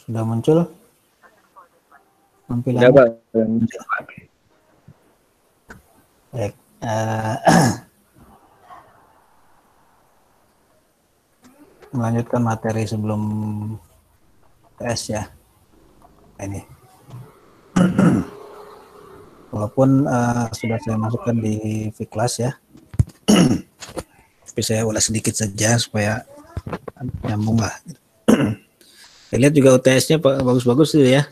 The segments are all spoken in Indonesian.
Sudah muncul Udah, tampilannya? Pak. Baik. Melanjutkan materi sebelum tes ya. Ini. Walaupun sudah saya masukkan di V-Class ya. Tapi saya ulas sedikit saja supaya nyambung lah. Saya lihat juga UTS-nya bagus-bagus tuh ya.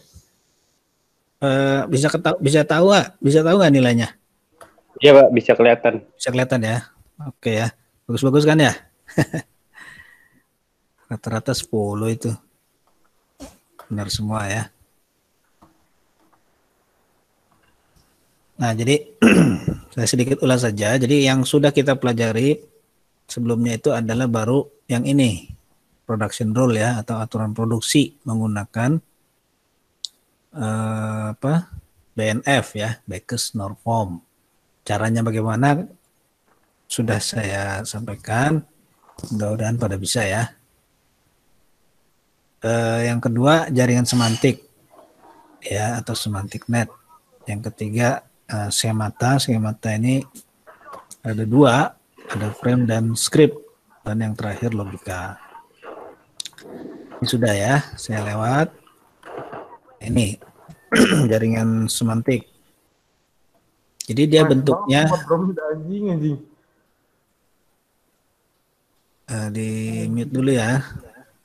Bisa tahu nggak nilainya? Iya, Pak, bisa kelihatan. Bisa kelihatan ya. Oke ya. Bagus-bagus kan ya? Rata-rata 10 itu. Benar semua ya. Nah, jadi saya sedikit ulas saja. Jadi yang sudah kita pelajari sebelumnya itu adalah baru yang ini, production rule ya, atau aturan produksi menggunakan BNF ya, Beck's Norm Form. Caranya bagaimana sudah saya sampaikan, mudah-mudahan pada bisa ya. Yang kedua, jaringan semantik ya, atau semantic net. Yang ketiga, skemata. Skemata ini ada dua, ada frame dan script, dan yang terakhir logika. Ini sudah ya, saya lewat. Ini jaringan semantik. Jadi dia bentuknya di mute dulu ya,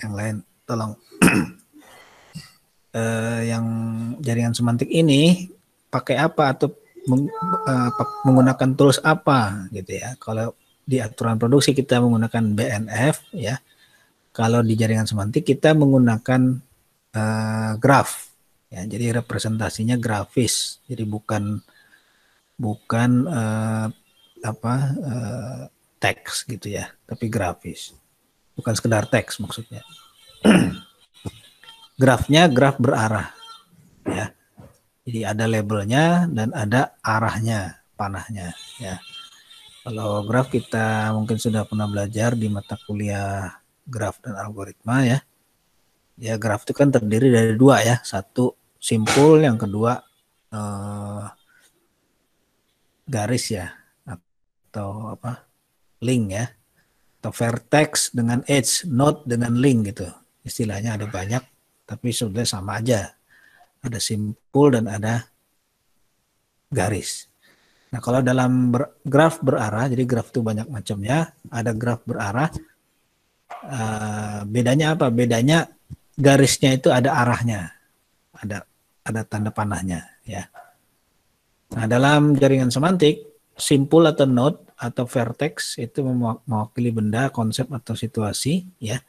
yang lain tolong. Yang jaringan semantik ini pakai apa atau menggunakan tools apa gitu ya. Kalau di aturan produksi kita menggunakan BNF ya. Kalau di jaringan semantik kita menggunakan graph ya. Jadi representasinya grafis. Jadi bukan teks gitu ya, tapi grafis. Bukan sekedar teks maksudnya. Grafnya graf berarah ya. Jadi ada labelnya dan ada arahnya, panahnya ya. Kalau graf kita mungkin sudah pernah belajar di mata kuliah graf dan algoritma ya. Ya graf itu kan terdiri dari dua ya, satu simpul, yang kedua garis ya, atau apa, link ya, atau vertex dengan edge, node dengan link gitu. Istilahnya ada banyak, tapi sudah sama aja. Ada simpul dan ada garis. Nah, kalau dalam graf berarah, jadi graf itu banyak macamnya, ada graf berarah, bedanya apa? Bedanya garisnya itu ada arahnya, ada tanda panahnya ya. Nah, dalam jaringan semantik, simpul atau node atau vertex itu mewakili benda, konsep atau situasi ya.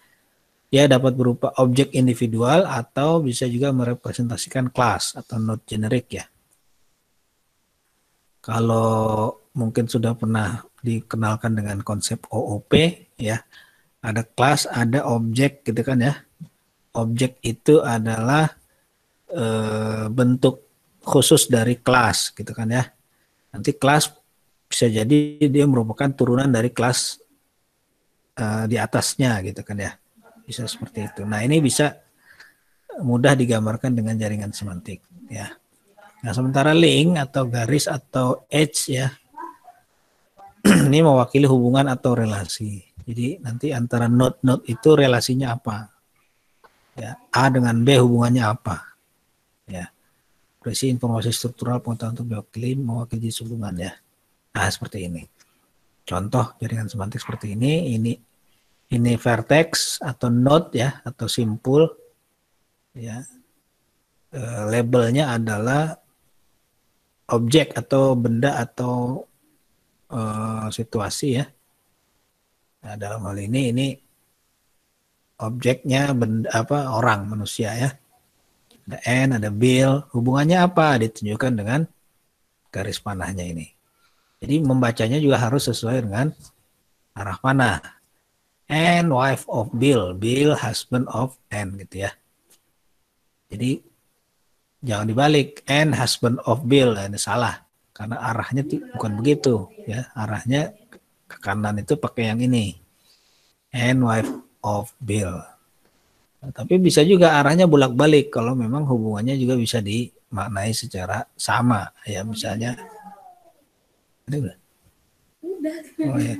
Dia dapat berupa objek individual atau bisa juga merepresentasikan kelas atau node generik ya. Kalau mungkin sudah pernah dikenalkan dengan konsep OOP ya. Ada kelas, ada objek gitu kan ya. Objek itu adalah bentuk khusus dari kelas gitu kan ya. Nanti kelas bisa jadi dia merupakan turunan dari kelas di atasnya gitu kan ya. Bisa seperti itu. Nah, ini bisa mudah digambarkan dengan jaringan semantik ya. Nah, sementara link atau garis atau edge ya, ini mewakili hubungan atau relasi. Jadi nanti antara node-node itu relasinya apa? Ya, A dengan B hubungannya apa? Ya, berisi informasi struktural pengetahuan untuk mewakili hubungan ya. Nah, seperti ini. Contoh jaringan semantik seperti ini. Ini vertex atau node ya, atau simpul ya. Labelnya adalah objek atau benda atau situasi ya. Nah, dalam hal ini objeknya benda apa, orang, manusia ya. Ada N, ada Bill, hubungannya apa? Ditunjukkan dengan garis panahnya ini. Jadi membacanya juga harus sesuai dengan arah panah. N, wife of Bill, Bill, husband of N gitu ya. Jadi jangan dibalik, N, husband of Bill, nah, ini salah. Karena arahnya bukan begitu ya. Arahnya ke kanan itu pakai yang ini. N, wife of Bill. Nah, tapi bisa juga arahnya bolak-balik kalau memang hubungannya juga bisa dimaknai secara sama ya, misalnya udah. Oh, ya.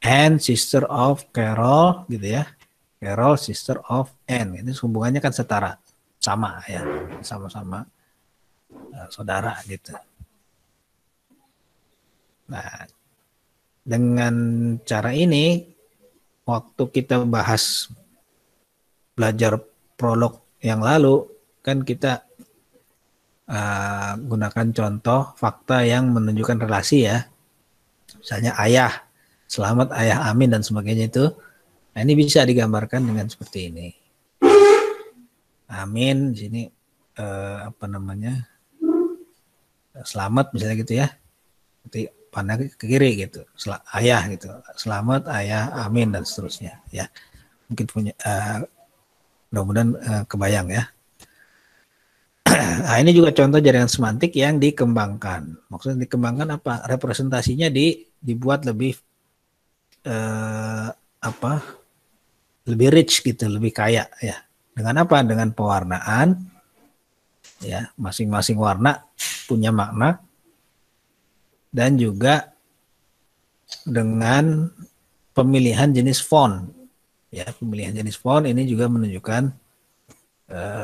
Anne sister of Carol gitu ya. Carol sister of Anne. Ini hubungannya kan setara, sama ya, sama-sama saudara gitu. Nah, dengan cara ini waktu kita bahas belajar prolog yang lalu kan kita gunakan contoh fakta yang menunjukkan relasi ya. Misalnya ayah, selamat ayah amin dan sebagainya itu. Nah, ini bisa digambarkan dengan seperti ini. Amin di sini apa namanya? Selamat misalnya gitu ya. Nanti pandang ke kiri gitu. Ayah gitu. Selamat ayah amin dan seterusnya ya. Mungkin punya mudah-mudahan kebayang ya. Nah, ini juga contoh jaringan semantik yang dikembangkan. Maksudnya dikembangkan apa? Representasinya dibuat lebih apa? Lebih rich gitu, lebih kaya ya. Dengan apa? Dengan pewarnaan ya, masing-masing warna punya makna dan juga dengan pemilihan jenis font. Ya, pemilihan jenis font ini juga menunjukkan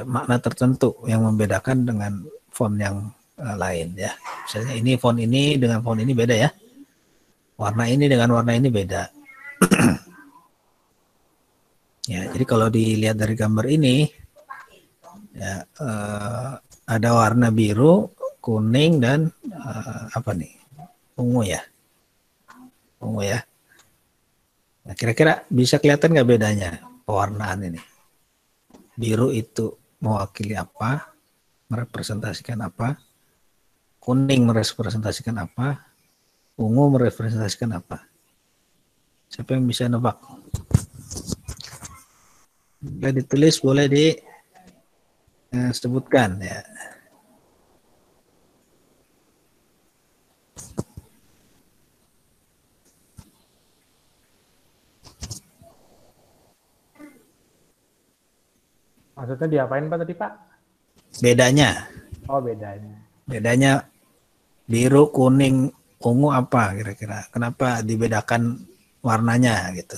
makna tertentu yang membedakan dengan font yang lain ya. Misalnya ini font ini dengan font ini beda ya. Warna ini dengan warna ini beda. Ya, jadi kalau dilihat dari gambar ini ya ada warna biru, kuning dan apa nih? Ungu ya. Ungu ya. Nah, kira-kira bisa kelihatan nggak bedanya pewarnaan ini? Biru itu mewakili apa? Merepresentasikan apa? Kuning merepresentasikan apa? Ungu merepresentasikan apa? Siapa yang bisa nebak? Boleh ditulis, boleh disebutkan ya. Maksudnya diapain Pak tadi Pak? Bedanya. Oh bedanya. Bedanya biru, kuning, ungu apa kira-kira? Kenapa dibedakan warnanya gitu?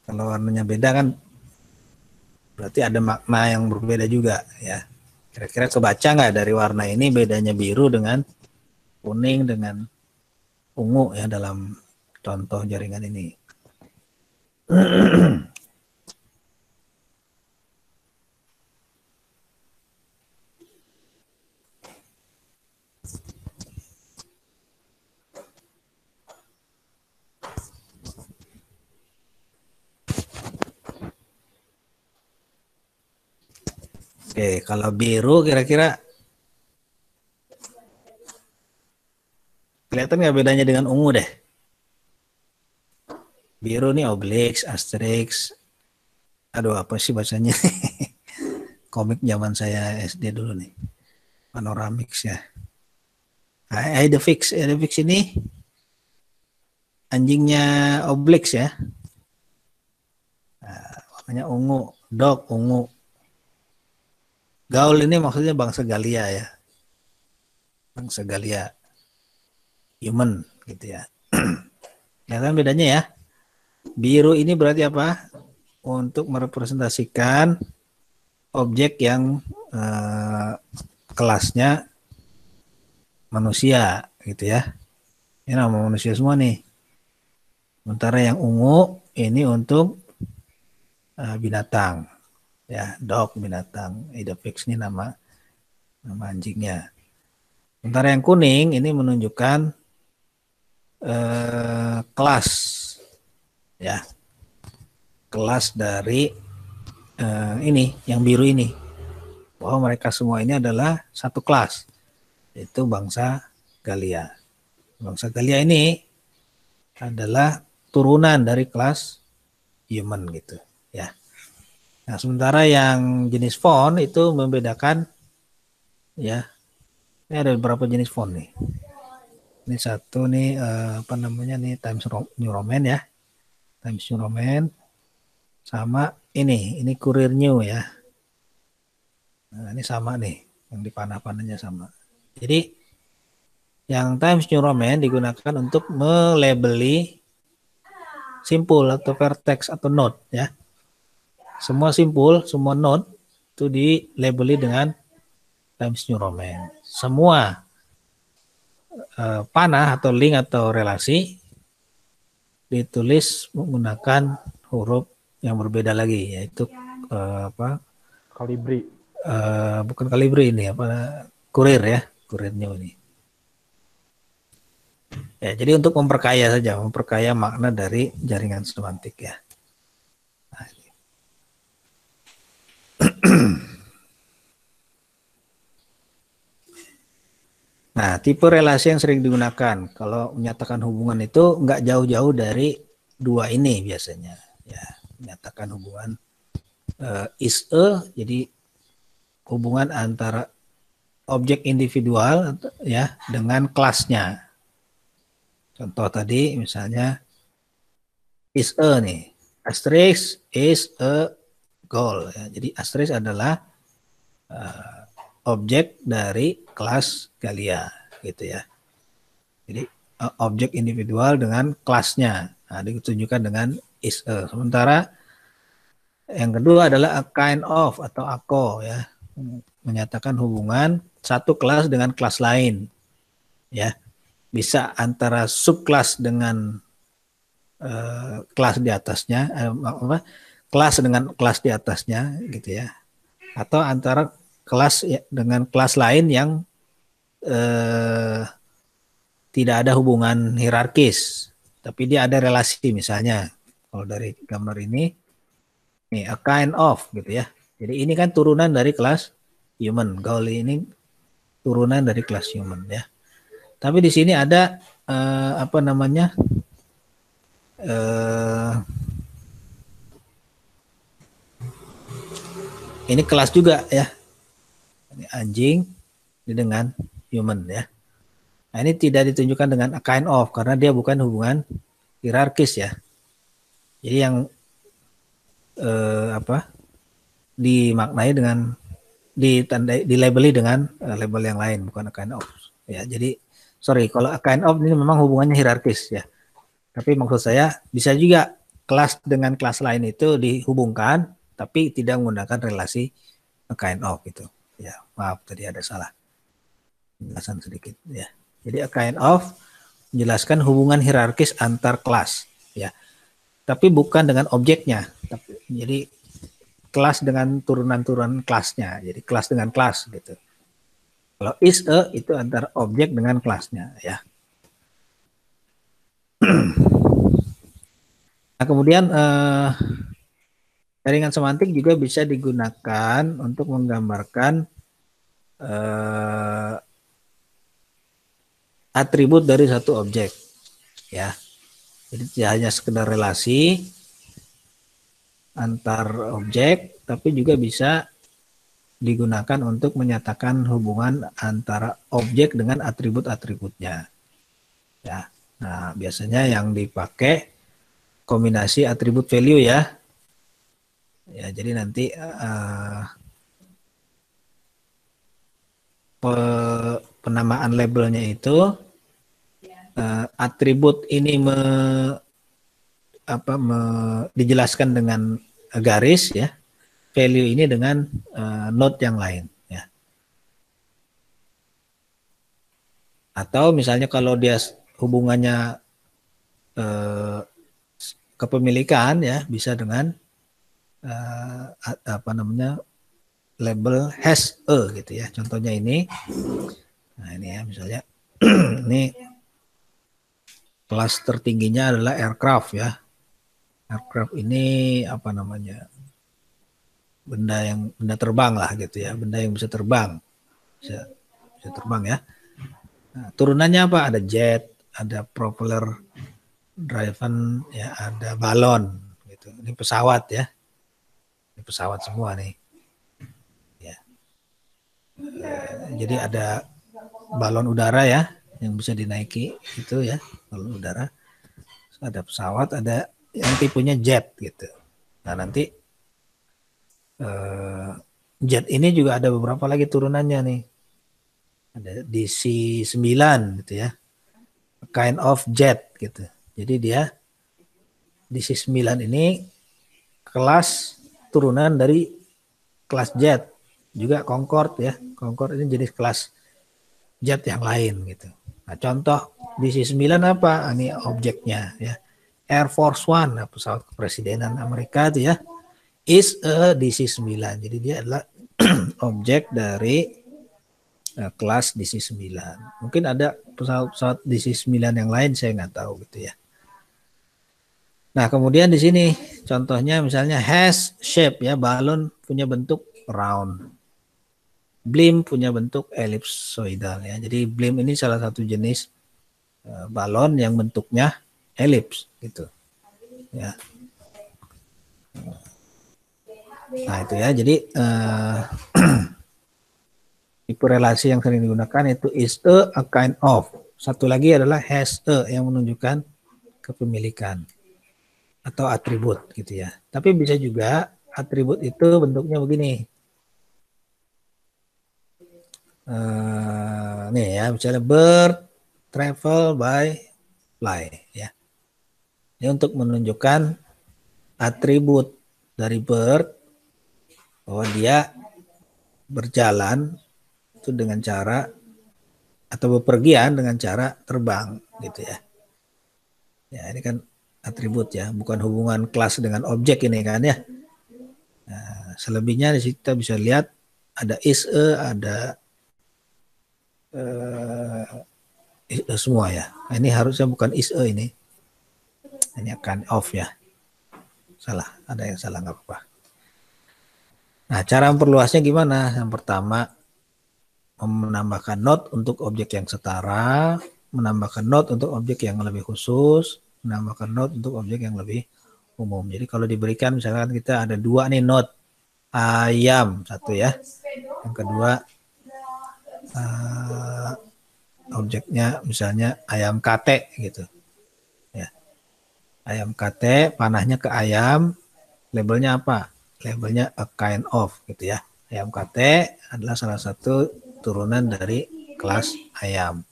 Kalau warnanya beda kan berarti ada makna yang berbeda juga ya. Kira-kira kebaca nggak dari warna ini bedanya biru dengan kuning dengan ungu ya dalam contoh jaringan ini. Oke, kalau biru kira-kira kelihatan nggak bedanya dengan ungu deh? Biru nih obelix, asterix. Aduh, apa sih bacanya? Komik zaman saya SD dulu nih. Panoramix ya. Idefix ini anjingnya obelix ya. Nah, warnanya ungu, dog ungu. Gaul ini maksudnya bangsa Galia ya. Bangsa Galia. Human gitu ya. Kelihatan bedanya ya. Biru ini berarti apa? Untuk merepresentasikan objek yang kelasnya manusia gitu ya. Ini nama manusia semua nih. Sementara yang ungu ini untuk binatang. Ya, dog binatang. Idefix ini nama anjingnya. Sementara yang kuning ini menunjukkan kelas ya. Kelas dari ini yang biru ini. Bahwa mereka semua ini adalah satu kelas. Yaitu bangsa Galia. Bangsa Galia ini adalah turunan dari kelas human gitu ya. Nah, sementara yang jenis font itu membedakan ya. Ini ada beberapa jenis font nih. Ini satu nih apa namanya nih Times New Roman ya. Times New Roman. sama ini kurir new ya. Nah, ini sama nih, yang di panah-panahnya sama. Jadi yang Times New Roman digunakan untuk melabeli simpul atau vertex atau node ya. Semua simpul, semua node itu dilabeli dengan Times New Roman. Semua panah atau link atau relasi ditulis menggunakan huruf yang berbeda lagi, yaitu Kalibri. Bukan kalibri ini kurir ya, kurir new ini. Ya, jadi untuk memperkaya makna dari jaringan semantik ya. Nah, nah, tipe relasi yang sering digunakan kalau menyatakan hubungan itu nggak jauh-jauh dari dua ini biasanya. Ya, menyatakan hubungan is a, jadi hubungan antara objek individual ya dengan kelasnya. Contoh tadi misalnya is a nih, asterisk is a goal. Ya. Jadi asterisk adalah objek dari kelas Galia gitu ya. Jadi objek individual dengan kelasnya. Nah, ditunjukkan dengan is a. Sementara yang kedua adalah a kind of atau ako ya. Menyatakan hubungan satu kelas dengan kelas lain. Ya. Bisa antara subkelas dengan kelas di atasnya, kelas dengan kelas di atasnya gitu ya. Atau antara kelas dengan kelas lain yang tidak ada hubungan hierarkis, tapi dia ada relasi. Misalnya kalau dari gambar ini a kind of gitu ya, jadi ini kan turunan dari kelas human. Gauli ini turunan dari kelas human ya, tapi di sini ada ini kelas juga ya, ini anjing ini dengan human ya. Nah, ini tidak ditunjukkan dengan a kind of karena dia bukan hubungan hierarkis ya. Jadi yang dimaknai dengan dilabeli dengan label yang lain, bukan a kind of ya. Jadi sorry, kalau a kind of ini memang hubungannya hierarkis ya. Tapi maksud saya bisa juga kelas dengan kelas lain itu dihubungkan tapi tidak menggunakan relasi a kind of gitu. Ya, maaf tadi ada salah penjelasan sedikit ya. Jadi a kind of menjelaskan hubungan hierarkis antar kelas ya. Tapi bukan dengan objeknya. Jadi kelas dengan turunan-turunan kelasnya. Jadi kelas dengan kelas gitu. Kalau is a itu antara objek dengan kelasnya ya. Nah, kemudian jaringan semantik juga bisa digunakan untuk menggambarkan atribut dari satu objek ya. Jadi tidak hanya sekedar relasi antar objek, tapi juga bisa digunakan untuk menyatakan hubungan antara objek dengan atribut-atributnya ya. Nah, biasanya yang dipakai kombinasi atribut value ya. Ya, jadi nanti penamaan labelnya itu atribut ini dijelaskan dengan garis ya, value ini dengan node yang lain ya. Atau misalnya kalau dia hubungannya kepemilikan ya, bisa dengan label has a gitu ya. Contohnya ini. Nah, ini ya misalnya ini kelas tertingginya adalah aircraft ya. Aircraft ini benda terbang lah gitu ya, benda yang bisa terbang. Bisa terbang ya. Nah, turunannya apa? Ada jet, ada propeller driven ya, ada balon gitu. Ini pesawat ya. Ini pesawat semua nih. Ya. Jadi ada balon udara ya yang bisa dinaiki itu ya, balon udara. Ada pesawat, ada yang tipenya jet gitu. Nah, nanti jet ini juga ada beberapa lagi turunannya nih. Ada DC9 gitu ya. Kind of jet gitu. Jadi dia DC9 ini kelas turunan dari kelas jet. Juga Concorde ya. Concorde ini jenis kelas jet yang lain gitu. Nah, contoh DC9 apa? Ini objeknya ya. Air Force One, pesawat kepresidenan Amerika itu ya, is a DC9. Jadi dia adalah objek dari kelas DC9. Mungkin ada pesawat-pesawat DC9 yang lain, saya nggak tahu gitu ya. Nah, kemudian di sini contohnya misalnya has shape ya, balon punya bentuk round. Blimp punya bentuk ellipsoidal ya. Jadi blimp ini salah satu jenis balon yang bentuknya elips gitu. Ya. Nah, itu ya. Jadi tipe relasi yang sering digunakan itu is a kind of. Satu lagi adalah has a yang menunjukkan kepemilikan atau atribut gitu ya. Tapi bisa juga atribut itu bentuknya begini. Nih ya, misalnya bird travel by fly ya. Ini untuk menunjukkan atribut dari bird bahwa dia berjalan itu dengan cara atau bepergian dengan cara terbang gitu ya. Ya, ini kan atribut ya, bukan hubungan kelas dengan objek ini kan ya. Nah, selebihnya di situ kita bisa lihat ada is a, ada semua ya. Nah, ini harusnya bukan is a ini. Ini akan off ya. Salah, ada yang salah nggak apa-apa. Nah, cara memperluasnya gimana? Yang pertama, menambahkan not untuk objek yang setara, menambahkan not untuk objek yang lebih khusus, menambahkan not untuk objek yang lebih umum. Jadi kalau diberikan misalkan kita ada dua nih not, ayam satu ya. Yang kedua objeknya misalnya ayam kate gitu ya, ayam kate, panahnya ke ayam, labelnya apa? Labelnya a kind of gitu ya. Ayam kate adalah salah satu turunan dari kelas ayam.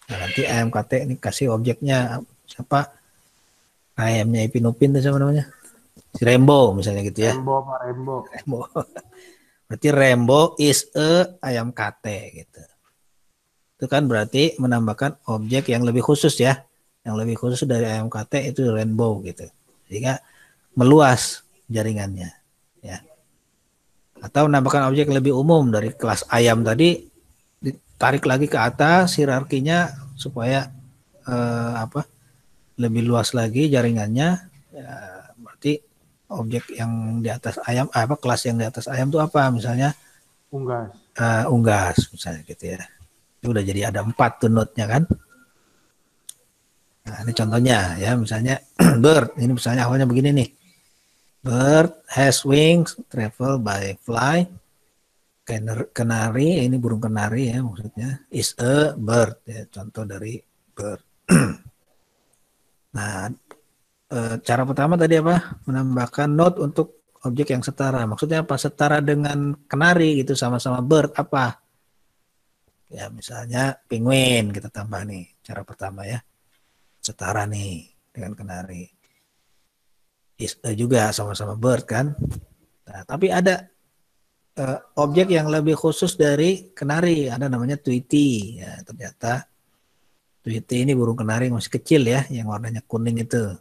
Nah, nanti ayam kate ini kasih objeknya siapa? Ayamnya Ipin Upin itu siapa namanya? Si Rembo misalnya gitu ya. Rembo apa Rembo? Rembo. Berarti Rembo is a ayam kate gitu. Itu kan berarti menambahkan objek yang lebih khusus ya. Yang lebih khusus dari ayam kate itu rainbow gitu. Sehingga meluas jaringannya ya. Atau menambahkan objek yang lebih umum dari kelas ayam tadi, ditarik lagi ke atas hierarkinya supaya lebih luas lagi jaringannya ya, berarti objek yang di atas ayam kelas yang di atas ayam itu apa misalnya Unggas. Unggas misalnya gitu ya. Itu udah jadi ada 4 tuh note-nya kan. Nah, ini contohnya ya, misalnya bird, ini misalnya awalnya begini nih. Bird has wings, travel by fly. Kenari, ini burung kenari ya maksudnya, is a bird ya, contoh dari bird. Nah, cara pertama tadi apa? Menambahkan note untuk objek yang setara. Maksudnya apa? Setara dengan kenari gitu, sama-sama bird apa? Ya misalnya penguin kita tambah nih, cara pertama ya. Setara nih dengan kenari. Is juga sama-sama bird kan. Nah, tapi ada objek yang lebih khusus dari kenari, ada namanya tweety. Ya, ternyata tweety ini burung kenari masih kecil ya, yang warnanya kuning itu.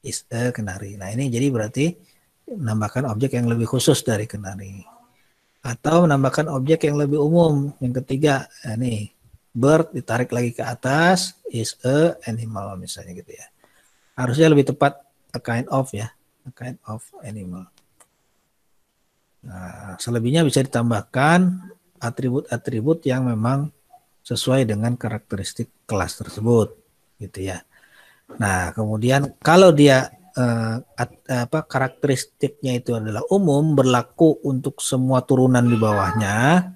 Is kenari. Nah, ini jadi berarti menambahkan objek yang lebih khusus dari kenari. Atau menambahkan objek yang lebih umum. Yang ketiga, nih bird ditarik lagi ke atas, is a animal misalnya gitu ya. Harusnya lebih tepat a kind of ya, a kind of animal. Nah, selebihnya bisa ditambahkan atribut-atribut yang memang sesuai dengan karakteristik kelas tersebut, gitu ya. Nah, kemudian kalau dia karakteristiknya itu adalah umum, berlaku untuk semua turunan di bawahnya,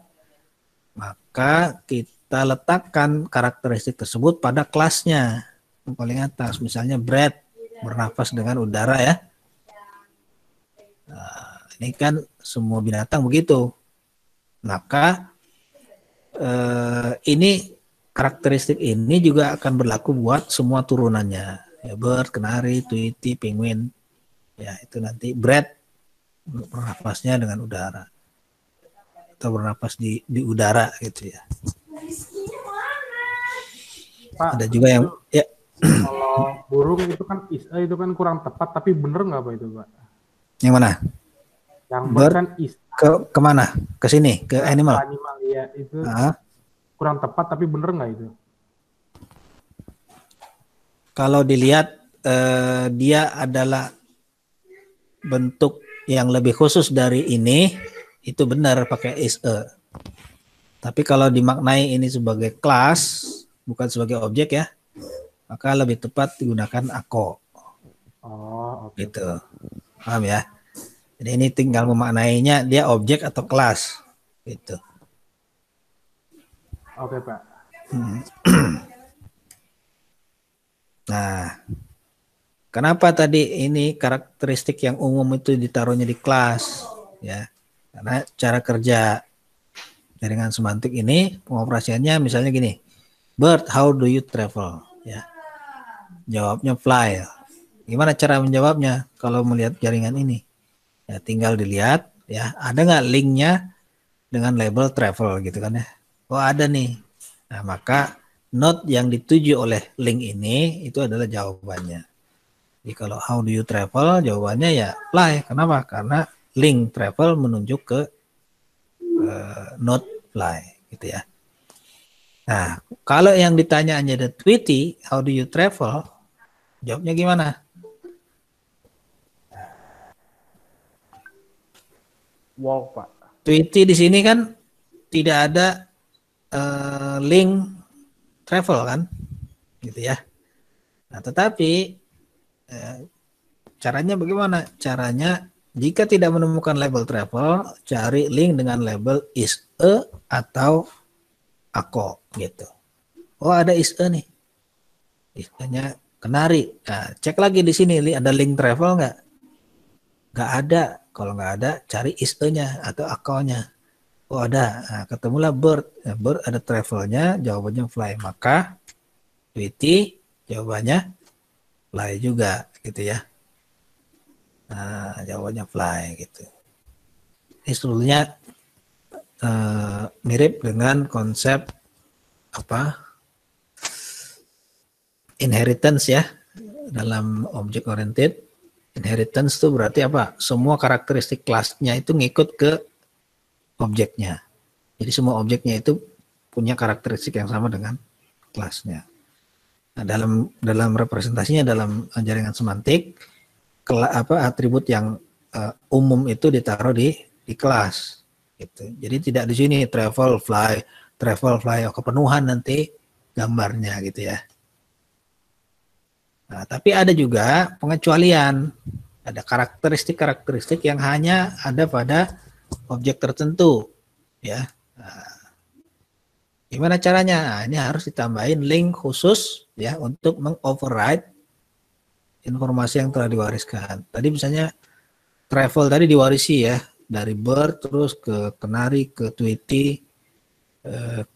maka kita letakkan karakteristik tersebut pada kelasnya yang paling atas. Misalnya breath, bernafas dengan udara ya. Nah, ini kan semua binatang begitu. Maka ini karakteristik ini juga akan berlaku buat semua turunannya. Ya, bird, kenari, tweety, penguin. Ya, itu nanti breath bernafasnya dengan udara atau bernapas di udara gitu ya. Pak, Ada juga yang itu ya kalau burung itu kan itu kan kurang tepat, tapi bener nggak Pak itu Pak? yang mana? Yang bird Bird kan ke kemana? Ke sini, ke animal. animal ya itu Nah, kurang tepat, tapi bener nggak itu? kalau dilihat dia adalah bentuk yang lebih khusus dari ini, itu benar pakai is a. Tapi kalau dimaknai ini sebagai kelas, bukan sebagai objek ya, maka lebih tepat digunakan ako. Oh, oke. Gitu. Paham ya? Jadi ini tinggal memaknainya dia objek atau kelas. Gitu. Oke Pak. Nah, kenapa tadi ini karakteristik yang umum itu ditaruhnya di kelas? Ya, karena cara kerja jaringan semantik ini pengoperasiannya misalnya gini, bird, how do you travel? Ya, jawabnya fly. Gimana cara menjawabnya kalau melihat jaringan ini? Ya, tinggal dilihat, ya ada nggak linknya dengan label travel gitu kan ya? Oh ada nih. Nah maka node yang dituju oleh link ini itu adalah jawabannya. Jadi kalau how do you travel, jawabannya ya fly. Kenapa? Karena link travel menunjuk ke node fly gitu ya. Nah, kalau yang ditanya ada Tweety, how do you travel? Jawabnya gimana? Walk Pak. Tweety di sini kan tidak ada link travel kan, gitu ya. Nah, tetapi caranya bagaimana? Caranya jika tidak menemukan label travel, cari link dengan label is a atau ako gitu. Oh ada is a nih, is-nya kenari. Nah, cek lagi di sini ada link travel nggak? Nggak ada. Kalau nggak ada, cari is a-nya atau ako-nya. Oh ada. Nah, ketemulah bird. Nah, bird ada travelnya, jawabannya fly. Maka Tweety jawabannya fly juga gitu ya. Nah, jawabannya fly gitu. Ini sebetulnya mirip dengan konsep apa inheritance ya dalam object oriented. Inheritance itu berarti apa? Semua karakteristik kelasnya itu ngikut ke objeknya. Jadi semua objeknya itu punya karakteristik yang sama dengan kelasnya. Nah, dalam representasinya dalam jaringan semantik atribut yang umum itu ditaruh di kelas gitu. Jadi tidak di sini travel fly kepenuhan nanti gambarnya gitu ya. Nah, tapi ada juga pengecualian. Ada karakteristik yang hanya ada pada objek tertentu ya. Nah, gimana caranya? Nah, ini harus ditambahin link khusus ya untuk mengoverride informasi yang telah diwariskan. Tadi misalnya travel tadi diwarisi ya dari bird terus ke kenari ke tweety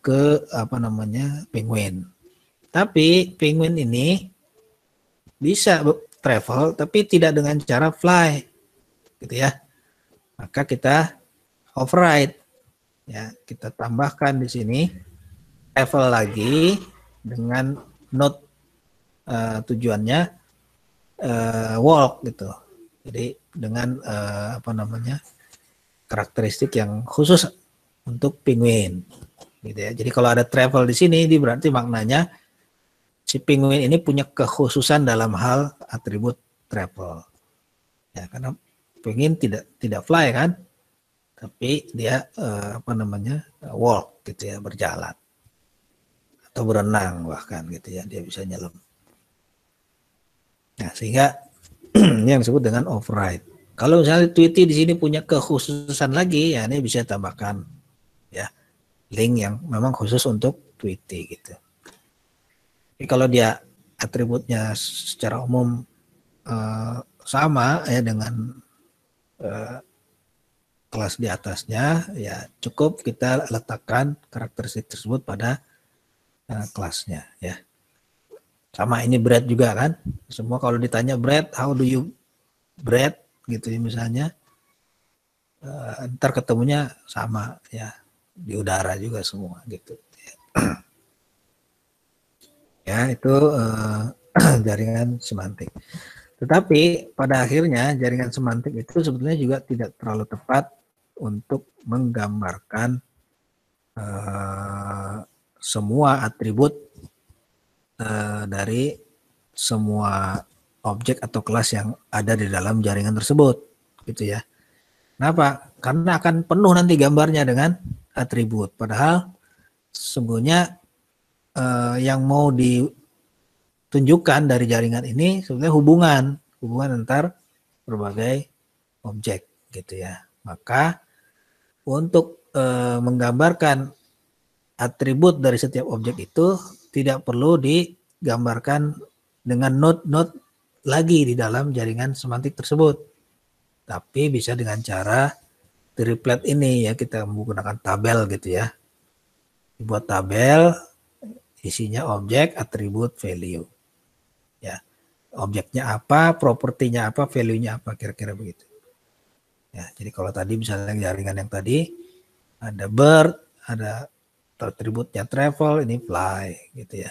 ke apa namanya penguin. Tapi penguin ini bisa travel tapi tidak dengan cara fly gitu ya. Maka kita override ya, kita tambahkan di sini travel lagi dengan node tujuannya walk gitu. Jadi dengan apa namanya karakteristik yang khusus untuk penguin gitu ya. Jadi kalau ada travel di sini, ini berarti maknanya si penguin ini punya kekhususan dalam hal atribut travel. Ya, karena penguin tidak fly kan, tapi dia apa namanya walk gitu ya, berjalan atau berenang bahkan gitu ya, dia bisa nyelam. Nah, sehingga ini yang disebut dengan override. Kalau misalnya Tweety di sini punya kekhususan lagi, ya ini bisa tambahkan ya link yang memang khusus untuk Tweety gitu. Tapi kalau dia atributnya secara umum sama ya dengan kelas di atasnya, ya cukup kita letakkan karakteristik tersebut pada kelasnya ya. Sama ini Brad juga kan, semua kalau ditanya Brad, how do you Brad gitu ya misalnya, ntar ketemunya sama ya, di udara juga semua gitu. Ya itu jaringan semantik. Tetapi pada akhirnya jaringan semantik itu sebetulnya juga tidak terlalu tepat untuk menggambarkan semua atribut dari semua objek atau kelas yang ada di dalam jaringan tersebut, gitu ya. Kenapa? Karena akan penuh nanti gambarnya dengan atribut. Padahal sesungguhnya yang mau ditunjukkan dari jaringan ini sebenarnya hubungan antar berbagai objek, gitu ya. Maka untuk menggambarkan atribut dari setiap objek itu tidak perlu digambarkan dengan node-node lagi di dalam jaringan semantik tersebut. Tapi bisa dengan cara triplet ini ya, kita menggunakan tabel gitu ya. Dibuat tabel isinya objek, atribut, value. Ya. Objeknya apa, propertinya apa, value-nya apa, kira-kira begitu. Ya, jadi kalau tadi misalnya jaringan yang tadi ada bird, ada atributnya travel, ini fly gitu ya.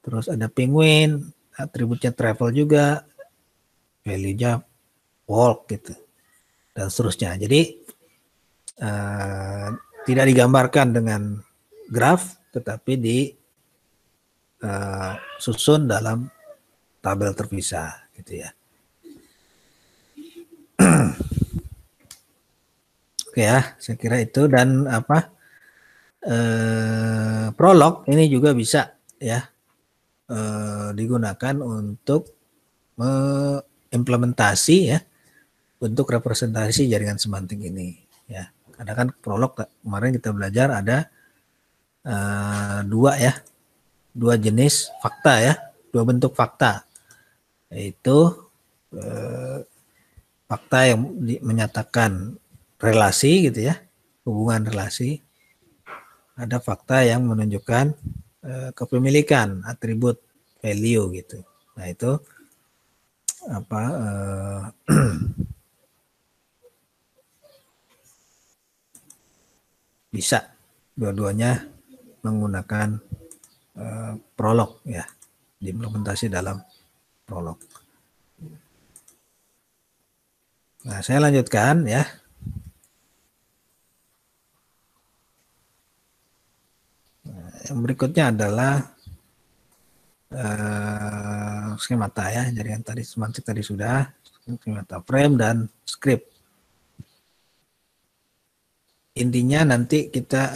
Terus ada penguin, atributnya travel juga, value-nya walk gitu. Dan seterusnya. Jadi tidak digambarkan dengan graf, tetapi disusun dalam tabel terpisah gitu ya. Oke ya, saya kira itu. Dan prolog ini juga bisa ya digunakan untuk mengimplementasi ya, untuk representasi jaringan semantik ini ya. Karena kan prolog kemarin kita belajar ada dua jenis fakta ya, dua bentuk fakta, yaitu fakta yang menyatakan relasi gitu ya, hubungan relasi. Ada fakta yang menunjukkan kepemilikan, atribut, value gitu. Nah itu bisa dua-duanya menggunakan prolog ya, diimplementasi dalam prolog. Nah saya lanjutkan ya. Yang berikutnya adalah skemata ya, jaringan tadi semantik tadi sudah, skemata frame dan script. Intinya nanti kita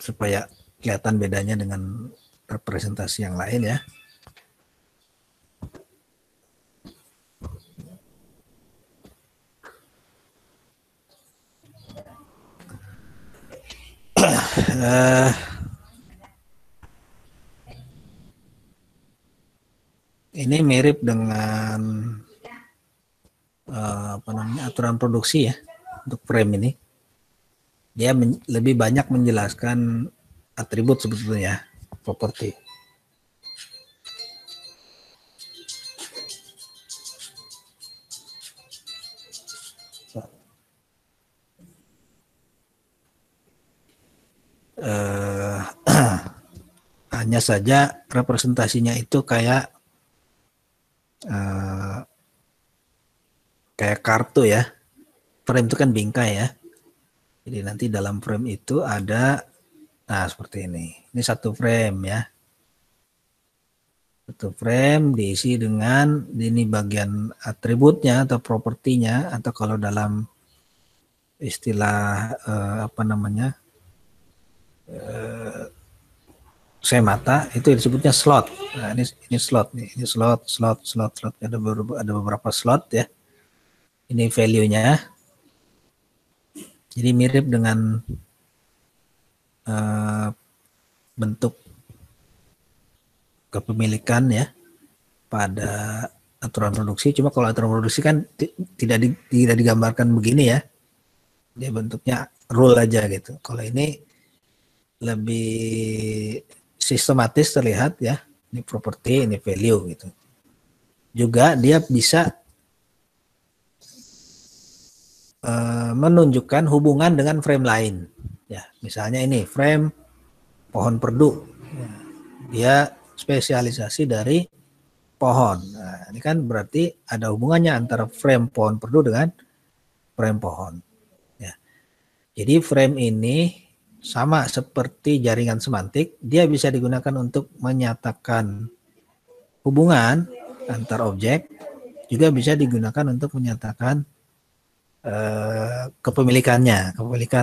supaya kelihatan bedanya dengan representasi yang lain ya. Ini mirip dengan aturan produksi ya untuk frame ini. Dia lebih banyak menjelaskan atribut sebetulnya, properti. Hanya saja representasinya itu kayak kartu ya. Frame itu kan bingkai ya. Jadi nanti dalam frame itu ada, nah seperti ini. Ini satu frame ya. Satu frame diisi dengan ini bagian atributnya atau propertinya, atau kalau dalam istilah semata itu disebutnya slot. Nah, ini slot nih, ini slot. Ada beberapa slot ya. Ini value-nya. Jadi mirip dengan bentuk kepemilikan ya. pada aturan produksi. Cuma kalau aturan produksi kan tidak digambarkan begini ya. Dia bentuknya rule aja gitu. Kalau ini lebih sistematis terlihat ya. Ini property, ini value gitu. Juga dia bisa menunjukkan hubungan dengan frame lain. Ya, misalnya ini frame pohon perdu. Ya, dia spesialisasi dari pohon. Nah, ini kan berarti ada hubungannya antara frame pohon perdu dengan frame pohon. Ya. Jadi frame ini sama seperti jaringan semantik, dia bisa digunakan untuk menyatakan hubungan antar objek, juga bisa digunakan untuk menyatakan kepemilikan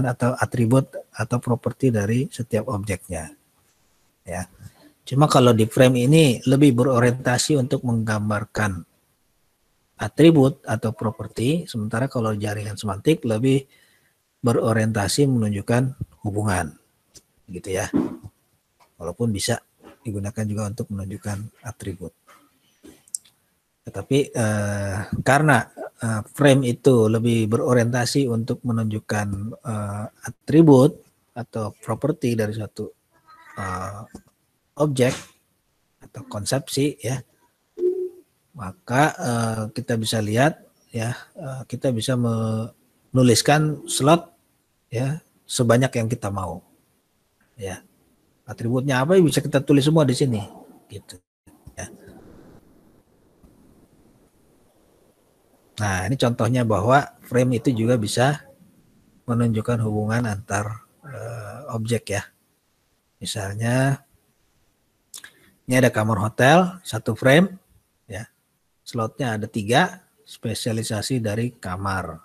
atau atribut atau properti dari setiap objeknya. Ya. Cuma kalau di frame ini lebih berorientasi untuk menggambarkan atribut atau properti, sementara kalau jaringan semantik lebih berorientasi menunjukkan hubungan, gitu ya. Walaupun bisa digunakan juga untuk menunjukkan atribut. Tetapi karena frame itu lebih berorientasi untuk menunjukkan atribut atau properti dari suatu objek atau konsepsi ya, maka kita bisa lihat ya, kita bisa menuliskan slot ya sebanyak yang kita mau ya. Atributnya apa bisa kita tulis semua di sini gitu ya. Nah, ini contohnya bahwa frame itu juga bisa menunjukkan hubungan antar objek ya. Misalnya ini ada kamar hotel, satu frame ya. Slotnya ada 3, spesialisasi dari kamar.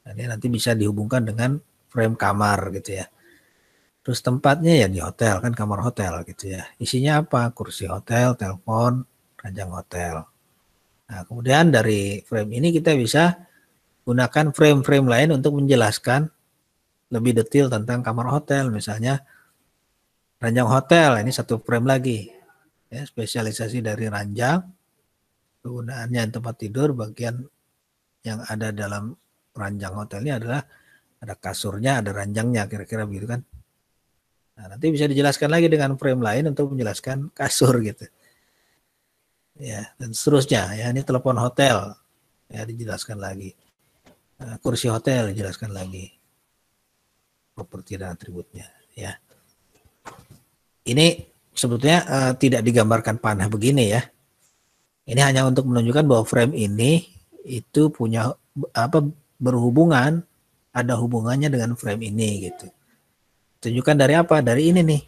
Nah, ini nanti bisa dihubungkan dengan frame kamar gitu ya. Terus tempatnya ya di hotel, kan kamar hotel gitu ya. Isinya apa? Kursi hotel, telepon, ranjang hotel. Nah, kemudian dari frame ini kita bisa gunakan frame-frame lain untuk menjelaskan lebih detail tentang kamar hotel. Misalnya ranjang hotel, ini satu frame lagi. Ya, spesialisasi dari ranjang, kegunaannya tempat tidur, bagian yang ada dalam ranjang hotelnya adalah ada kasurnya, ada ranjangnya, kira-kira begitu kan. Nah, nanti bisa dijelaskan lagi dengan frame lain untuk menjelaskan kasur gitu. Ya, dan seterusnya. Ya, ini telepon hotel. Ya, dijelaskan lagi. Kursi hotel dijelaskan lagi. Properti dan atributnya, ya. Ini sebetulnya tidak digambarkan panah begini ya. Ini hanya untuk menunjukkan bahwa frame ini itu punya berhubungan, ada hubungannya dengan frame ini gitu. Tunjukkan dari apa? Dari ini nih.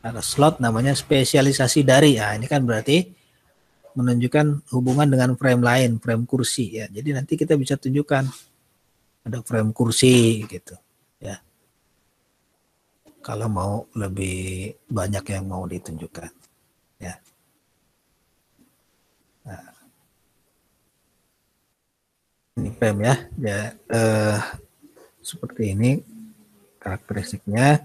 Ada slot namanya spesialisasi dari. Nah, ini kan berarti menunjukkan hubungan dengan frame lain, frame kursi ya. Jadi nanti kita bisa tunjukkan ada frame kursi gitu ya. Kalau mau lebih banyak yang mau ditunjukkan ya. Nah, ini frame ya. Ya seperti ini karakteristiknya,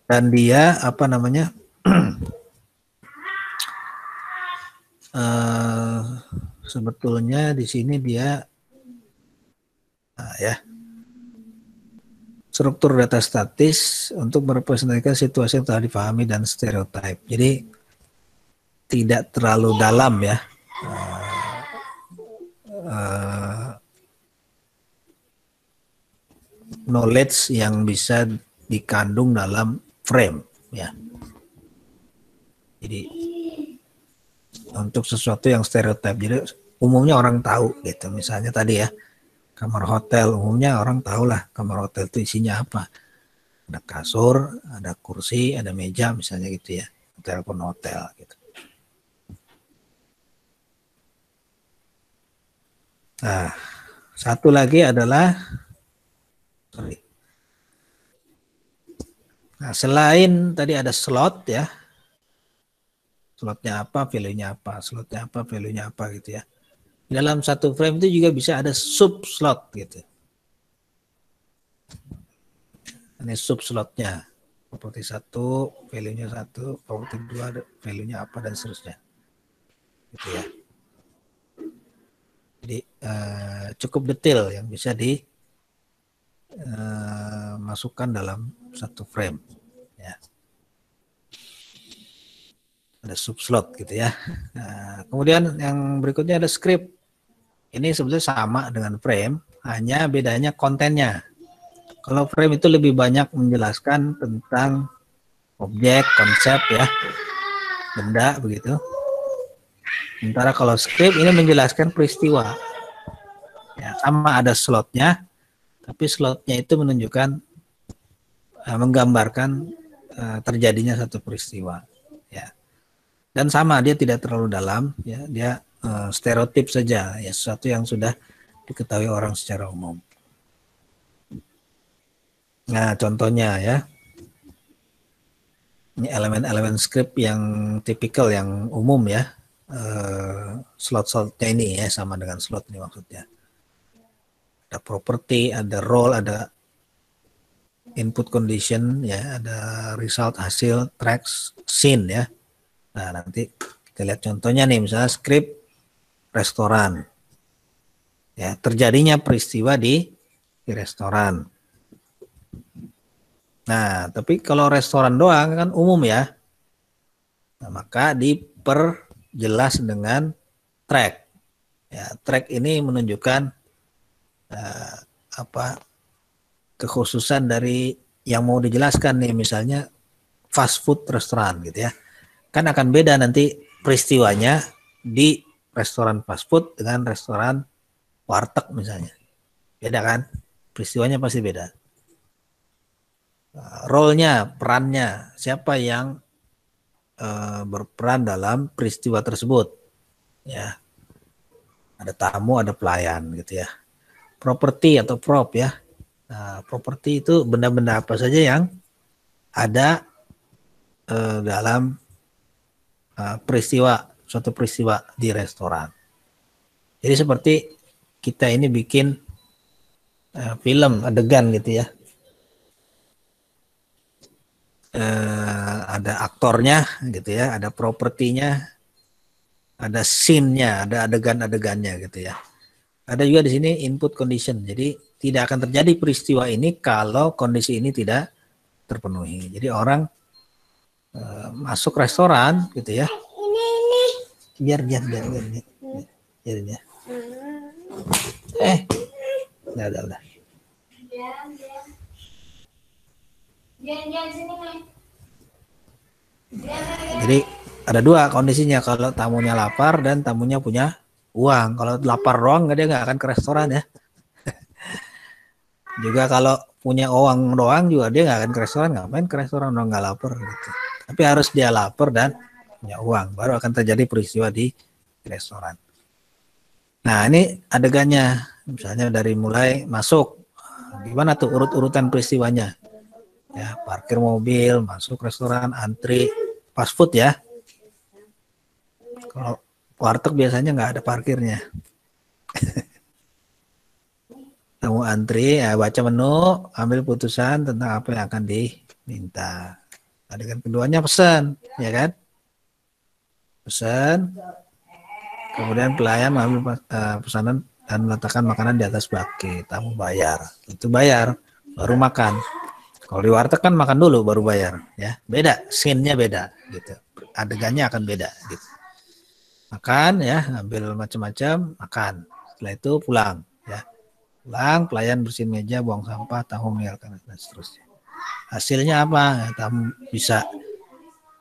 dan dia apa namanya sebetulnya di sini dia ya struktur data statis untuk merepresentasikan situasi yang telah dipahami dan stereotip. Jadi tidak terlalu dalam ya knowledge yang bisa dikandung dalam frame ya. Jadi untuk sesuatu yang stereotip, jadi umumnya orang tahu gitu. Misalnya tadi ya kamar hotel, umumnya orang tahu lah kamar hotel itu isinya apa. Ada kasur, ada kursi, ada meja misalnya gitu ya. Telepon hotel gitu. Nah, satu lagi adalah nah, selain tadi ada slot ya. Slotnya apa, value-nya apa, slotnya apa, value-nya apa gitu ya. Dalam satu frame itu juga bisa ada sub slot gitu. Ini sub slotnya. Properti 1, value-nya 1, properti 2, value-nya apa, dan seterusnya. gitu ya. Jadi cukup detail yang bisa dimasukkan dalam satu frame ya. Ada subslot gitu ya. Nah, kemudian yang berikutnya ada script. Ini sebetulnya sama dengan frame, hanya bedanya kontennya. Kalau frame itu lebih banyak menjelaskan tentang objek, konsep ya, benda begitu. Sementara kalau script ini menjelaskan peristiwa. Ya, sama ada slotnya, tapi slotnya itu menunjukkan, menggambarkan terjadinya satu peristiwa. Ya. Dan sama, dia tidak terlalu dalam, ya, dia stereotip saja, ya, sesuatu yang sudah diketahui orang secara umum. Nah, contohnya ya, ini elemen-elemen script yang tipikal, yang umum ya, slot-slotnya ini ya, sama dengan slot ini maksudnya. Ada property, ada role, ada input condition, ya, ada result, hasil, tracks, scene ya. Nah, nanti kita lihat contohnya nih, misalnya script restoran. Ya, terjadinya peristiwa di restoran. Nah, tapi kalau restoran doang kan umum ya. Nah, maka diperjelas dengan track. Ya, track ini menunjukkan kekhususan dari yang mau dijelaskan nih, misalnya fast food restoran gitu ya. Kan akan beda nanti peristiwanya di restoran fast food dengan restoran warteg misalnya. Beda kan? Peristiwanya pasti beda. Role-nya, perannya, siapa yang berperan dalam peristiwa tersebut. Ya. Ada tamu, ada pelayan gitu ya. Properti atau prop ya. Nah, properti itu benda-benda apa saja yang ada dalam suatu peristiwa di restoran. Jadi seperti kita ini bikin film adegan gitu ya. Ada aktornya gitu ya, ada propertinya, ada scene-nya, ada adegan-adegannya gitu ya. Ada juga di sini input condition. Jadi tidak akan terjadi peristiwa ini kalau kondisi ini tidak terpenuhi. Jadi orang masuk restoran gitu ya. Biar ya. Udah. Jadi ada dua kondisinya, kalau tamunya lapar dan tamunya punya uang. Kalau lapar doang dia nggak akan ke restoran ya. Juga kalau punya uang doang juga dia nggak akan ke restoran. Ngapain ke restoran dong, nggak lapar gitu. Tapi harus dia lapar dan punya uang, baru akan terjadi peristiwa di restoran. Nah, ini adegannya, misalnya dari mulai masuk, gimana tuh urut-urutan peristiwanya? Ya, parkir mobil, masuk restoran, antri, fast food ya. Kalau warteg biasanya nggak ada parkirnya. Kamu antri, ya, baca menu, ambil putusan tentang apa yang akan diminta. Adegan keduanya pesan, ya kan? Pesan, kemudian pelayan mengambil pesanan dan meletakkan makanan di atas baki. Tamu bayar, itu bayar, baru makan. Kalau di warteg kan makan dulu baru bayar, ya. Beda, scene-nya beda, gitu. Adegannya akan beda, gitu. Makan, ya, ambil macam-macam, makan. Setelah itu pulang, ya. Pulang, pelayan bersihin meja, buang sampah, tamu meninggalkan, dan seterusnya. Hasilnya apa? Ya, tamu bisa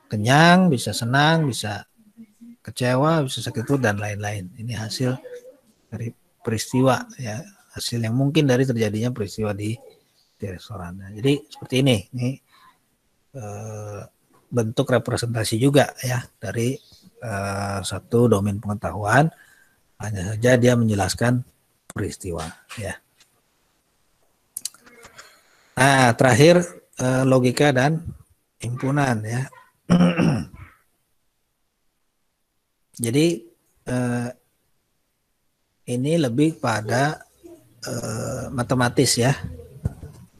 kenyang, bisa senang, bisa kecewa, bisa sakit perut, dan lain-lain. Ini hasil dari peristiwa, ya, hasil yang mungkin dari terjadinya peristiwa di restoran. Nah, jadi seperti ini bentuk representasi juga ya dari satu domain pengetahuan, hanya saja dia menjelaskan peristiwa ya. Nah, terakhir logika dan himpunan ya. Jadi ini lebih pada matematis ya,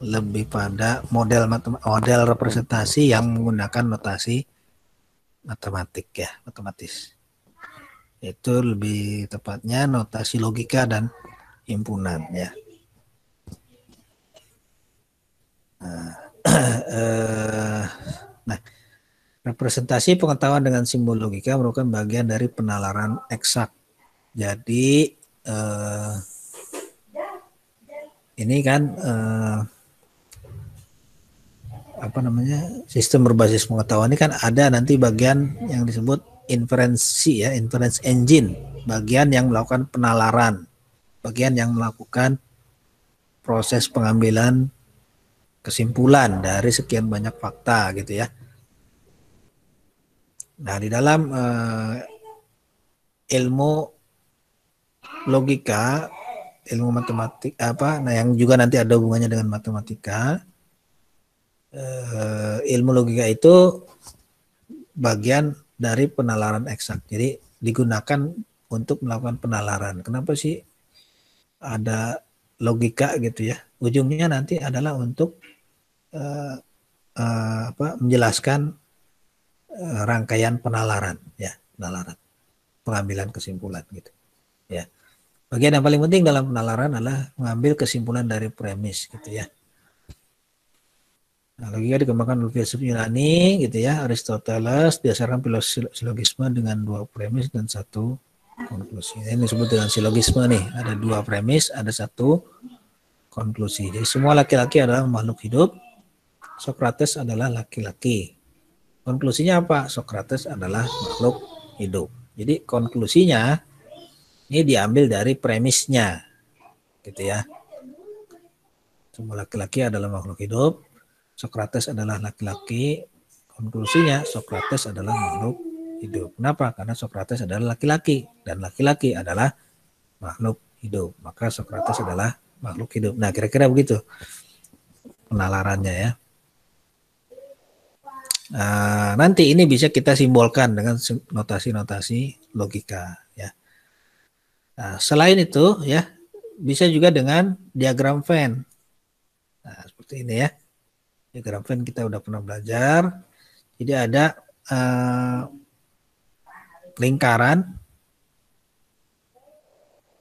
lebih pada model representasi yang menggunakan notasi matematik ya, matematis. Itu lebih tepatnya notasi logika dan himpunan ya. Nah, representasi pengetahuan dengan simbol logika merupakan bagian dari penalaran eksak. Jadi ini kan sistem berbasis pengetahuan ini kan ada nanti bagian yang disebut inferensi ya, inference engine, bagian yang melakukan penalaran, bagian yang melakukan proses pengambilan kesimpulan dari sekian banyak fakta gitu ya. Nah, di dalam ilmu logika, ilmu matematik nah yang juga nanti ada hubungannya dengan matematika, ilmu logika itu bagian dari penalaran eksak. Jadi digunakan untuk melakukan penalaran. Kenapa sih ada logika gitu ya? Ujungnya nanti adalah untuk menjelaskan rangkaian penalaran ya, penalaran, pengambilan kesimpulan gitu ya. Bagian yang paling penting dalam penalaran adalah mengambil kesimpulan dari premis gitu ya. Nah, logika dikembangkan oleh filsuf Yunani gitu ya, Aristoteles, berdasarkan silogisme dengan 2 premis dan 1 konklusi. Ini disebut dengan silogisme nih, ada 2 premis, ada 1 konklusi. Jadi semua laki-laki adalah makhluk hidup, Socrates adalah laki-laki. Konklusinya apa? Socrates adalah makhluk hidup. Jadi konklusinya ini diambil dari premisnya gitu ya. Semua laki-laki adalah makhluk hidup, Socrates adalah laki-laki, konklusinya Socrates adalah makhluk hidup. Kenapa? Karena Socrates adalah laki-laki dan laki-laki adalah makhluk hidup. Maka Socrates adalah makhluk hidup. Nah, kira-kira begitu penalarannya ya. Nah, nanti ini bisa kita simbolkan dengan notasi-notasi logika ya. Nah, selain itu ya, bisa juga dengan diagram Venn. Nah, seperti ini ya. Diagram Venn kita udah pernah belajar. Jadi ada lingkaran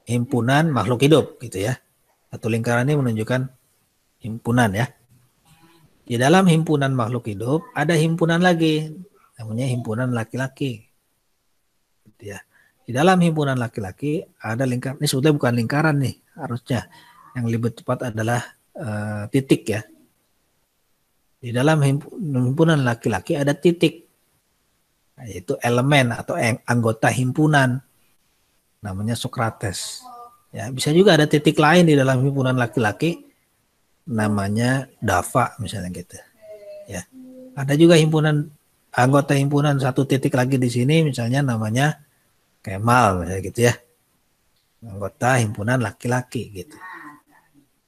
himpunan makhluk hidup gitu ya. Satu lingkaran ini menunjukkan himpunan ya. Di dalam himpunan makhluk hidup ada himpunan lagi, namanya himpunan laki-laki. Gitu ya. Di dalam himpunan laki-laki ada lingkaran. Ini sebetulnya bukan lingkaran nih, harusnya. Yang lebih tepat adalah titik ya. Di dalam himpunan laki-laki ada titik, yaitu elemen atau anggota himpunan, namanya Socrates. Ya, bisa juga ada titik lain di dalam himpunan laki-laki, namanya Dava misalnya gitu. Ya, ada juga anggota himpunan satu titik lagi di sini, misalnya namanya Kemal misalnya gitu ya, anggota himpunan laki-laki gitu.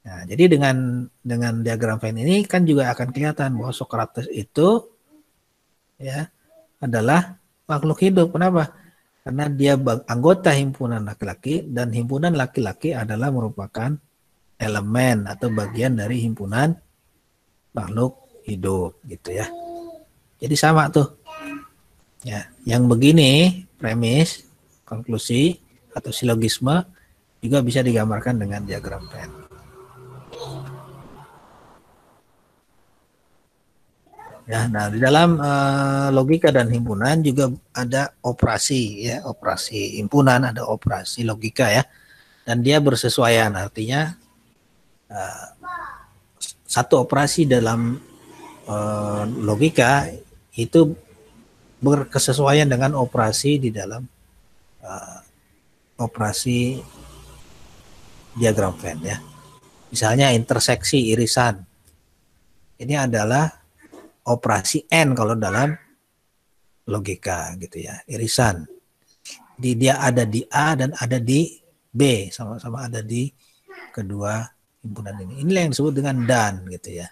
Nah, jadi dengan diagram Venn ini kan juga akan kelihatan bahwa Socrates itu ya adalah makhluk hidup. Kenapa? Karena dia anggota himpunan laki-laki dan himpunan laki-laki adalah merupakan elemen atau bagian dari himpunan makhluk hidup gitu ya. Jadi sama tuh. Ya, yang begini premis, konklusi atau silogisme juga bisa digambarkan dengan diagram Venn. Ya, nah di dalam logika dan himpunan juga ada operasi ya, operasi himpunan, ada operasi logika ya, dan dia bersesuaian, artinya satu operasi dalam logika itu berkesesuaian dengan operasi di dalam operasi diagram Venn ya. Misalnya interseksi irisan, ini adalah operasi N kalau dalam logika gitu ya, irisan. Dia ada di A dan ada di B, sama-sama ada di kedua himpunan ini. Inilah yang disebut dengan dan gitu ya.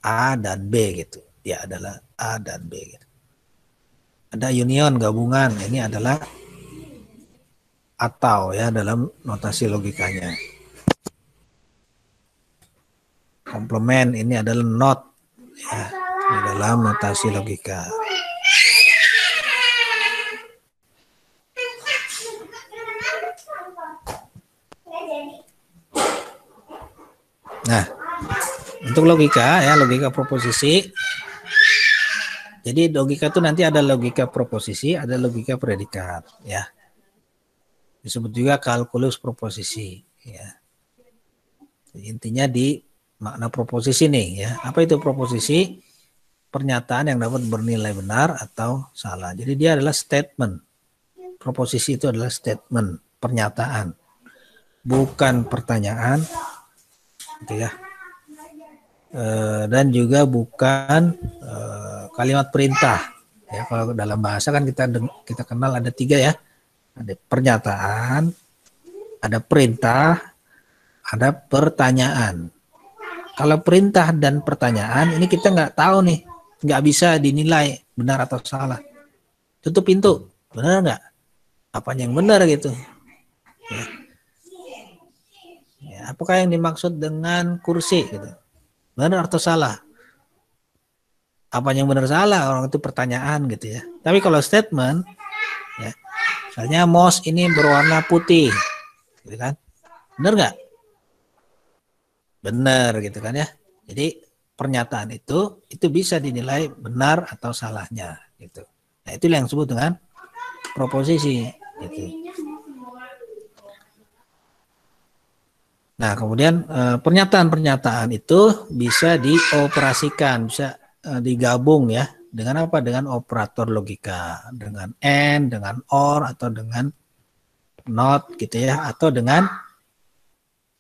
A dan B gitu. Dia adalah A dan B gitu. Ada union, gabungan, ini adalah atau ya dalam notasi logikanya. Komplement ini adalah not ya, di dalam notasi logika. Nah, untuk logika ya, logika proposisi. Jadi logika itu nanti ada logika proposisi, ada logika predikat ya. Disebut juga kalkulus proposisi ya. Intinya di makna proposisi nih ya. Apa itu proposisi? Pernyataan yang dapat bernilai benar atau salah. Jadi dia adalah statement. Proposisi itu adalah statement, pernyataan. Bukan pertanyaan gitu ya. Dan juga bukan kalimat perintah. Ya, kalau dalam bahasa kan kita kenal ada 3 ya. Ada pernyataan, ada perintah, ada pertanyaan. Kalau perintah dan pertanyaan ini kita nggak tahu nih, nggak bisa dinilai benar atau salah. Tutup pintu, benar nggak? Apa yang benar gitu? Ya. Ya, apakah yang dimaksud dengan kursi gitu? Benar atau salah? Apa yang benar salah? Orang itu pertanyaan gitu ya. Tapi kalau statement, ya, misalnya mouse ini berwarna putih, gitu kan? Benar nggak? Benar gitu kan ya. Jadi pernyataan itu bisa dinilai benar atau salahnya gitu. Nah, itu yang disebut dengan proposisi gitu. Nah, kemudian pernyataan-pernyataan itu bisa dioperasikan, bisa digabung ya. Dengan apa? Dengan operator logika, dengan and, dengan or atau dengan not gitu ya, atau dengan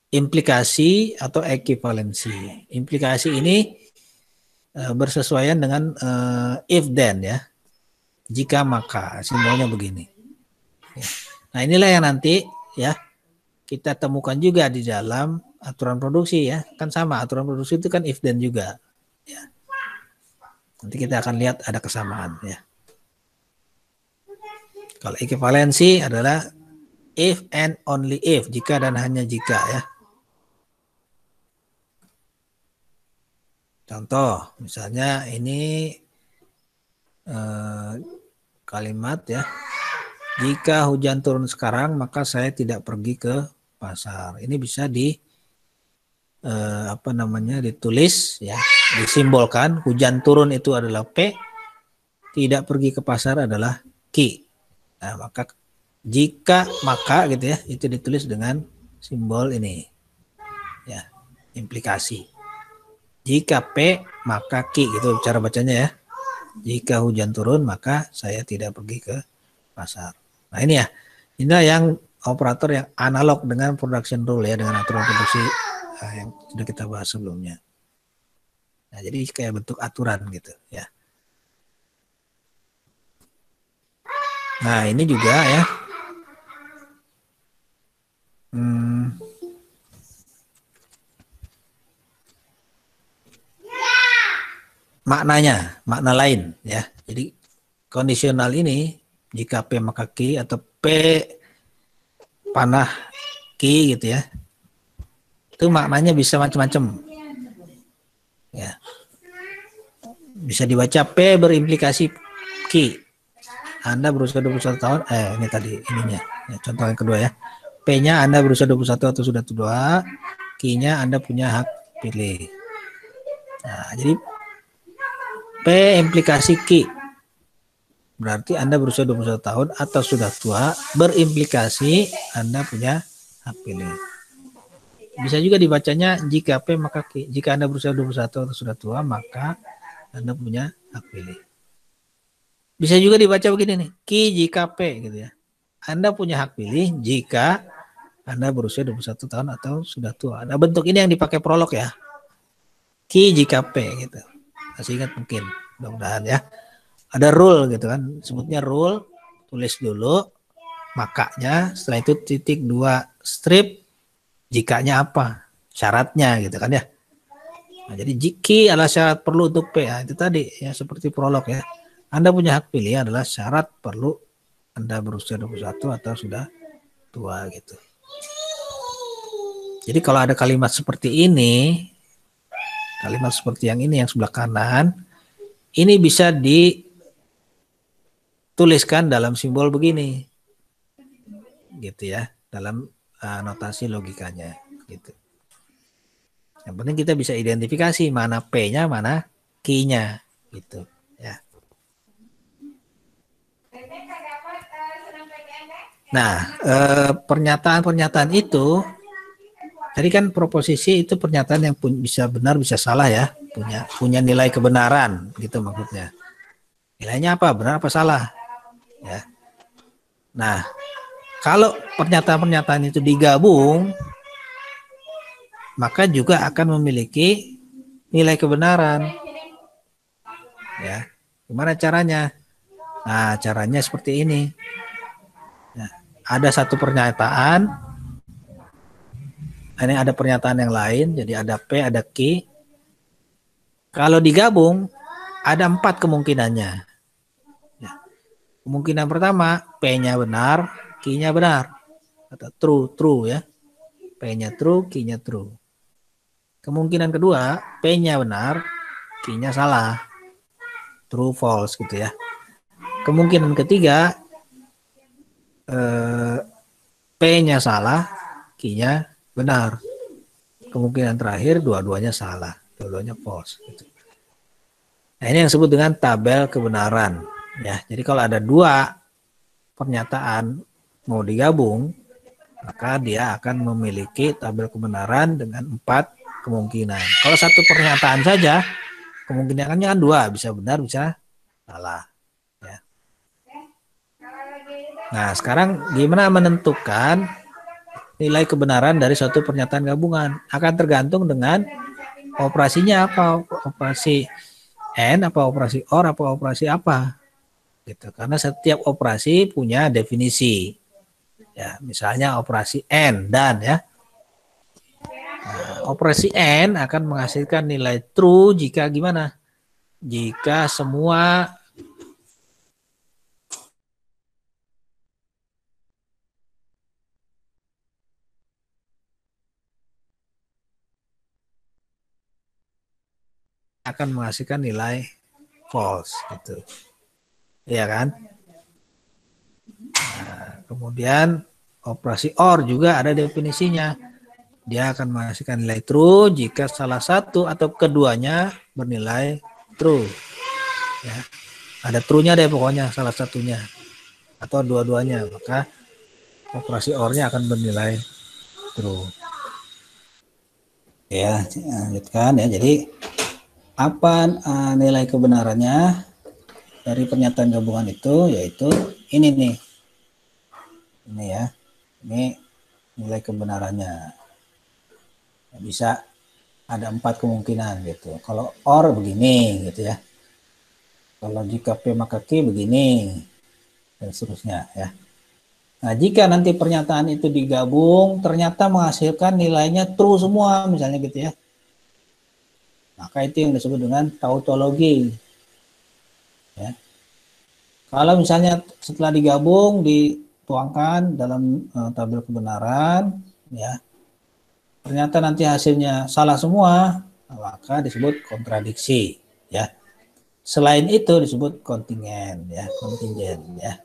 implikasi atau ekivalensi. Implikasi ini bersesuaian dengan if then ya. Jika maka, simbolnya begini. Nah, inilah yang nanti ya kita temukan juga di dalam aturan produksi ya. Kan sama, aturan produksi itu kan if then juga. Ya. Nanti kita akan lihat ada kesamaan ya. Kalau ekivalensi adalah if and only if, jika dan hanya jika ya. Contoh, misalnya ini kalimat ya. Jika hujan turun sekarang, maka saya tidak pergi ke pasar. Ini bisa ditulis ya, disimbolkan. Hujan turun itu adalah P, tidak pergi ke pasar adalah Q. Nah, maka gitu ya, itu ditulis dengan simbol ini. Ya, implikasi. Jika P, maka Q, gitu cara bacanya ya. Jika hujan turun, maka saya tidak pergi ke pasar. Nah, ini ya. Inilah yang operator yang analog dengan production rule ya, dengan aturan produksi yang sudah kita bahas sebelumnya. Nah, jadi kayak bentuk aturan gitu ya. Nah, ini juga ya. Makna lain ya. Jadi kondisional ini jika P maka Q atau P panah Q gitu ya. Itu maknanya bisa macam-macam. Ya. Bisa dibaca P berimplikasi Q. Anda berusia 21 tahun, ini tadi ininya. Ya, contoh yang kedua ya. P-nya Anda berusia 21 atau sudah tua, Q-nya Anda punya hak pilih. Nah, jadi P implikasi Q. Berarti Anda berusia 21 tahun atau sudah tua, berimplikasi Anda punya hak pilih. Bisa juga dibacanya jika P maka Q. Jika Anda berusia 21 atau sudah tua, maka Anda punya hak pilih. Bisa juga dibaca begini nih, Q jika P gitu ya. Anda punya hak pilih jika Anda berusia 21 tahun atau sudah tua. Nah, bentuk ini yang dipakai prolog ya. Q jika P gitu. Masih ingat mungkin, mudah-mudahan ya. Ada rule gitu kan, sebutnya rule, tulis dulu makanya, setelah itu titik 2 strip, jikanya apa, syaratnya gitu kan ya. Nah, jadi jika adalah syarat perlu untuk P, ya, itu tadi ya seperti prolog ya. Anda punya hak pilih adalah syarat perlu Anda berusia 21 atau sudah tua gitu. Jadi kalau ada kalimat seperti ini, kalimat seperti yang ini yang sebelah kanan, ini bisa dituliskan dalam simbol begini. Gitu ya, dalam notasi logikanya gitu. Yang penting kita bisa identifikasi mana P-nya, mana Q-nya, gitu ya. Nah, pernyataan-pernyataan itu, tadi kan proposisi itu pernyataan yang bisa benar bisa salah ya, punya nilai kebenaran, gitu maksudnya. Nilainya apa? Benar apa salah? Ya. Nah, kalau pernyataan-pernyataan itu digabung, maka juga akan memiliki nilai kebenaran. Ya, gimana caranya? Nah, caranya seperti ini. Nah, ada satu pernyataan, ini ada pernyataan yang lain, jadi ada P, ada Q. Kalau digabung, ada 4 kemungkinannya. Ya. Kemungkinan pertama, P-nya benar, Q-nya benar. Atau true ya. P-nya true, Q-nya true. Kemungkinan kedua, P-nya benar, Q-nya salah. True, false gitu ya. Kemungkinan ketiga, P-nya salah, Q-nya benar. Kemungkinan terakhir, dua-duanya salah. Dua-duanya false. Gitu. Nah, ini yang disebut dengan tabel kebenaran. Ya, jadi kalau ada 2 pernyataan mau digabung, maka dia akan memiliki tabel kebenaran dengan 4 kemungkinan. Kalau satu pernyataan saja, kemungkinannya kan 2, bisa benar, bisa salah. Ya. Nah, sekarang gimana menentukan nilai kebenaran dari suatu pernyataan gabungan? Akan tergantung dengan operasinya apa, operasi AND, apa operasi OR, apa operasi apa. Gitu. Karena setiap operasi punya definisi. Ya, misalnya operasi AND dan ya. Nah, operasi AND akan menghasilkan nilai true jika gimana? Jika semua akan menghasilkan nilai false gitu. Iya kan? Nah, kemudian operasi OR juga ada definisinya. Dia akan menghasilkan nilai true jika salah satu atau keduanya bernilai true. Ya. Ada true-nya deh pokoknya salah satunya atau dua-duanya, maka operasi OR-nya akan bernilai true. Ya, lanjutkan ya. Jadi apa nilai kebenarannya dari pernyataan gabungan itu, yaitu ini nih. Ini ya. Ini nilai kebenarannya. Bisa ada 4 kemungkinan gitu. Kalau OR begini gitu ya. Kalau jika P maka Q begini dan seterusnya ya. Nah, jika nanti pernyataan itu digabung ternyata menghasilkan nilainya true semua misalnya gitu ya. Maka itu yang disebut dengan tautologi. Ya. Kalau misalnya setelah digabung dituangkan dalam tabel kebenaran ya. Ternyata nanti hasilnya salah semua, maka disebut kontradiksi ya. Selain itu disebut kontingen ya, kontingen ya.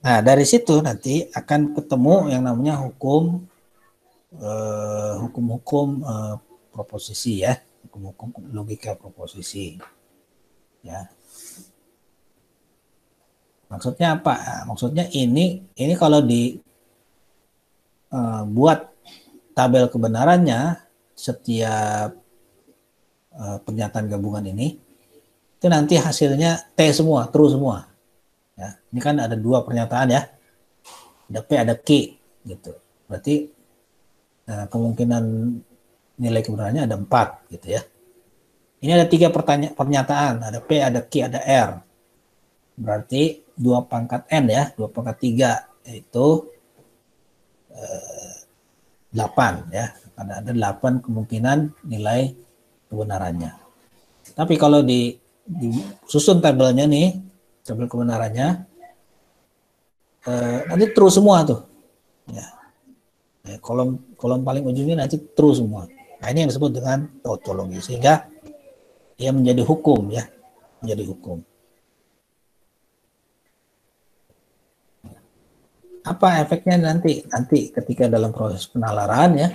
Nah, dari situ nanti akan ketemu yang namanya hukum proposisi ya, hukum logika proposisi. Ya. Maksudnya apa? Maksudnya ini kalau buat tabel kebenarannya setiap pernyataan gabungan ini itu nanti hasilnya T semua, true semua. Ya, ini kan ada 2 pernyataan ya, ada P ada Q gitu. Berarti kemungkinan nilai kebenarannya ada 4 gitu ya. Ini ada 3 pernyataan, ada P, ada Q, ada R. Berarti 2 pangkat N ya, 2 pangkat 3 yaitu 8 ya. Ada 8 kemungkinan nilai kebenarannya. Tapi kalau disusun tabelnya nih, tabel kebenarannya nanti true semua tuh. Ya. Kolom paling ujungnya nanti true semua. Nah, ini yang disebut dengan tautologi, sehingga dia menjadi hukum ya, menjadi hukum. Apa efeknya nanti? Nanti ketika dalam proses penalaran ya,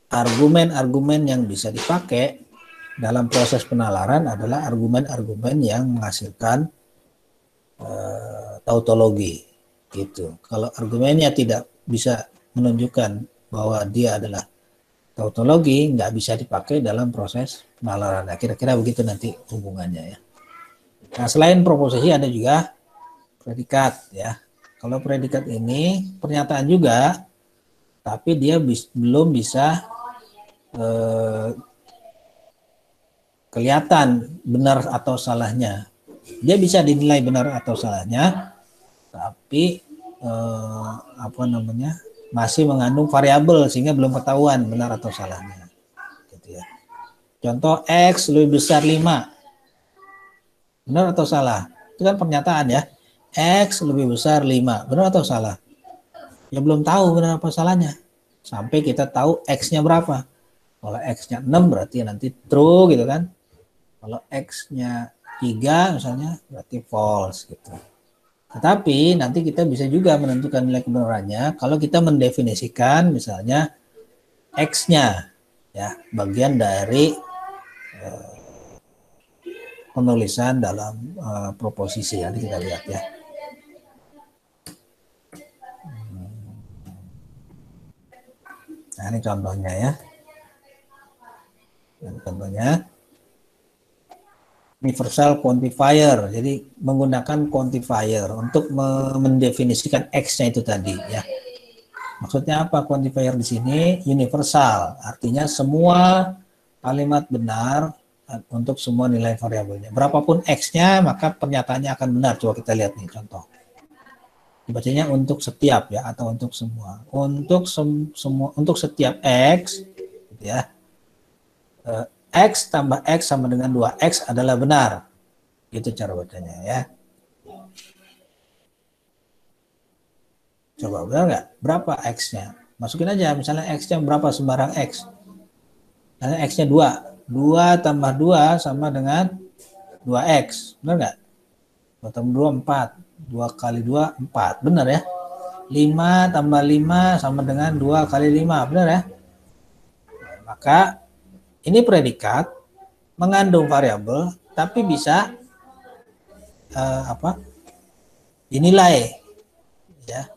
argumen-argumen yang bisa dipakai dalam proses penalaran adalah argumen-argumen yang menghasilkan tautologi gitu. Kalau argumennya tidak bisa menunjukkan bahwa dia adalah tautologi, nggak bisa dipakai dalam proses penalaran. Nah, kira-kira begitu nanti hubungannya ya. Nah, selain proposisi ada juga predikat ya. Kalau predikat ini pernyataan juga, tapi dia belum bisa kelihatan benar atau salahnya. Dia bisa dinilai benar atau salahnya, tapi masih mengandung variabel sehingga belum ketahuan benar atau salahnya. Gitu ya. Contoh X lebih besar 5. Benar atau salah? Itu kan pernyataan ya. X lebih besar 5. Benar atau salah? Ya belum tahu benar apa salahnya. Sampai kita tahu X-nya berapa. Kalau X-nya 6 berarti nanti true gitu kan. Kalau X-nya 3 misalnya berarti false gitu. Tetapi nanti kita bisa juga menentukan nilai kebenarannya kalau kita mendefinisikan misalnya X-nya ya, bagian dari penulisan dalam proposisi. Nanti kita lihat ya. Nah, ini contohnya ya. Contohnya universal quantifier. Jadi menggunakan quantifier untuk mendefinisikan X-nya itu tadi ya. Maksudnya apa quantifier di sini? Universal, artinya semua kalimat benar untuk semua nilai variabelnya. Berapapun X-nya, maka pernyataannya akan benar. Coba kita lihat nih contoh. Dibacanya untuk setiap ya atau untuk semua. Untuk semua untuk setiap X ya. X tambah X sama dengan 2X adalah benar. Itu cara bacanya ya. Coba benar nggak? Berapa X-nya? Masukin aja, misalnya X-nya berapa sembarang X. Misalnya X-nya 2. 2 tambah 2 sama dengan 2X. Benar nggak? 2 tambah 2, 4. 2 kali 2, 4. Benar ya? 5 tambah 5 sama dengan 2 kali 5. Benar ya? Maka ini predikat mengandung variabel, tapi bisa dinilai ya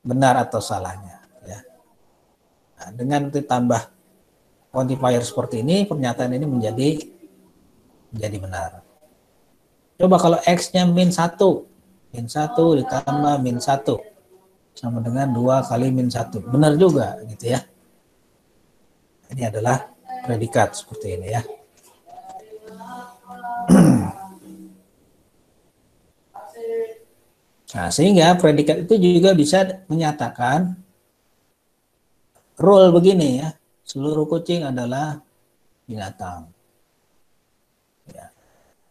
benar atau salahnya ya. Nah, dengan ditambah quantifier seperti ini, pernyataan ini menjadi benar. Coba kalau X-nya min 1 ditambah min 1 sama dengan 2 kali min 1. Benar juga gitu ya. Ini adalah predikat seperti ini ya. Nah, sehingga predikat itu juga bisa menyatakan rule begini ya. Seluruh kucing adalah binatang. Ya.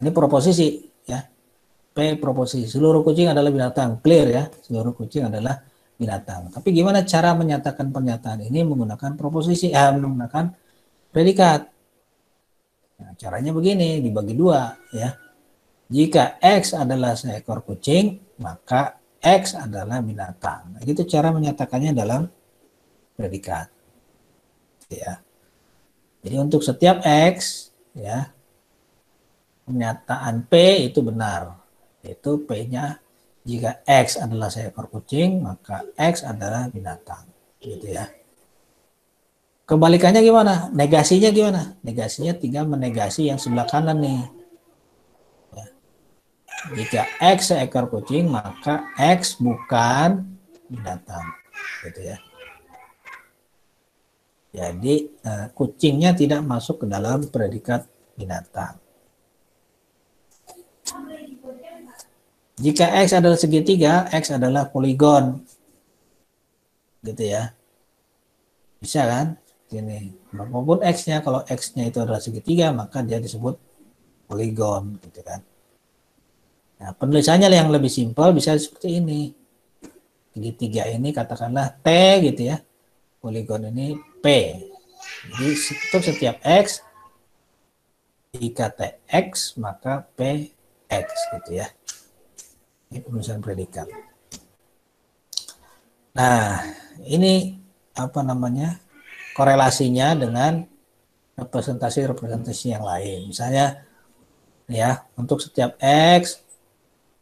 Ini proposisi ya. P proposisi. Seluruh kucing adalah binatang. Clear ya. Seluruh kucing adalah binatang. Tapi gimana cara menyatakan pernyataan ini menggunakan proposisi, menggunakan predikat. Nah, caranya begini, dibagi 2 ya. Jika X adalah seekor kucing, maka X adalah binatang. Nah, itu cara menyatakannya dalam predikat. Ya. Jadi untuk setiap X, ya, pernyataan P itu benar. Itu P-nya jika X adalah seekor kucing, maka X adalah binatang. Gitu ya. Kebalikannya gimana? Negasinya gimana? Negasinya tinggal menegasi yang sebelah kanan nih. Ya. Jika X seekor kucing, maka X bukan binatang. Gitu ya. Jadi kucingnya tidak masuk ke dalam predikat binatang. Jika X adalah segitiga, X adalah poligon. Gitu ya. Bisa kan? Ini berapapun X-nya, kalau X-nya itu adalah segitiga, maka dia disebut poligon, gitu kan. Nah, penulisannya yang lebih simpel bisa seperti ini. Segitiga ini katakanlah T gitu ya. Poligon ini P. Jadi untuk setiap X, jika TX, maka PX gitu ya. Ini penulisan predikat. Nah, ini apa namanya korelasinya dengan representasi-representasi yang lain. Misalnya ya, untuk setiap X,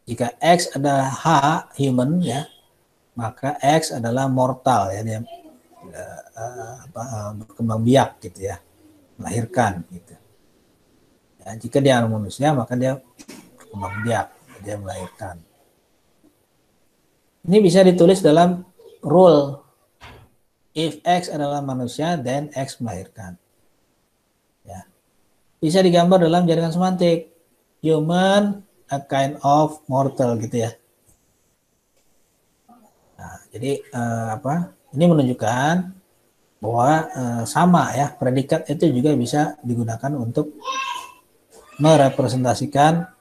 jika X adalah H, human ya, maka X adalah mortal ya, dia berkembang biak gitu ya, melahirkan gitu. Ya, jika dia manusia maka dia berkembang biak, dia melahirkan. Ini bisa ditulis dalam rule. If X adalah manusia, then X melahirkan. Ya. Bisa digambar dalam jaringan semantik. Human, a kind of mortal gitu ya. Nah, jadi ini menunjukkan bahwa sama ya, predikat itu juga bisa digunakan untuk merepresentasikan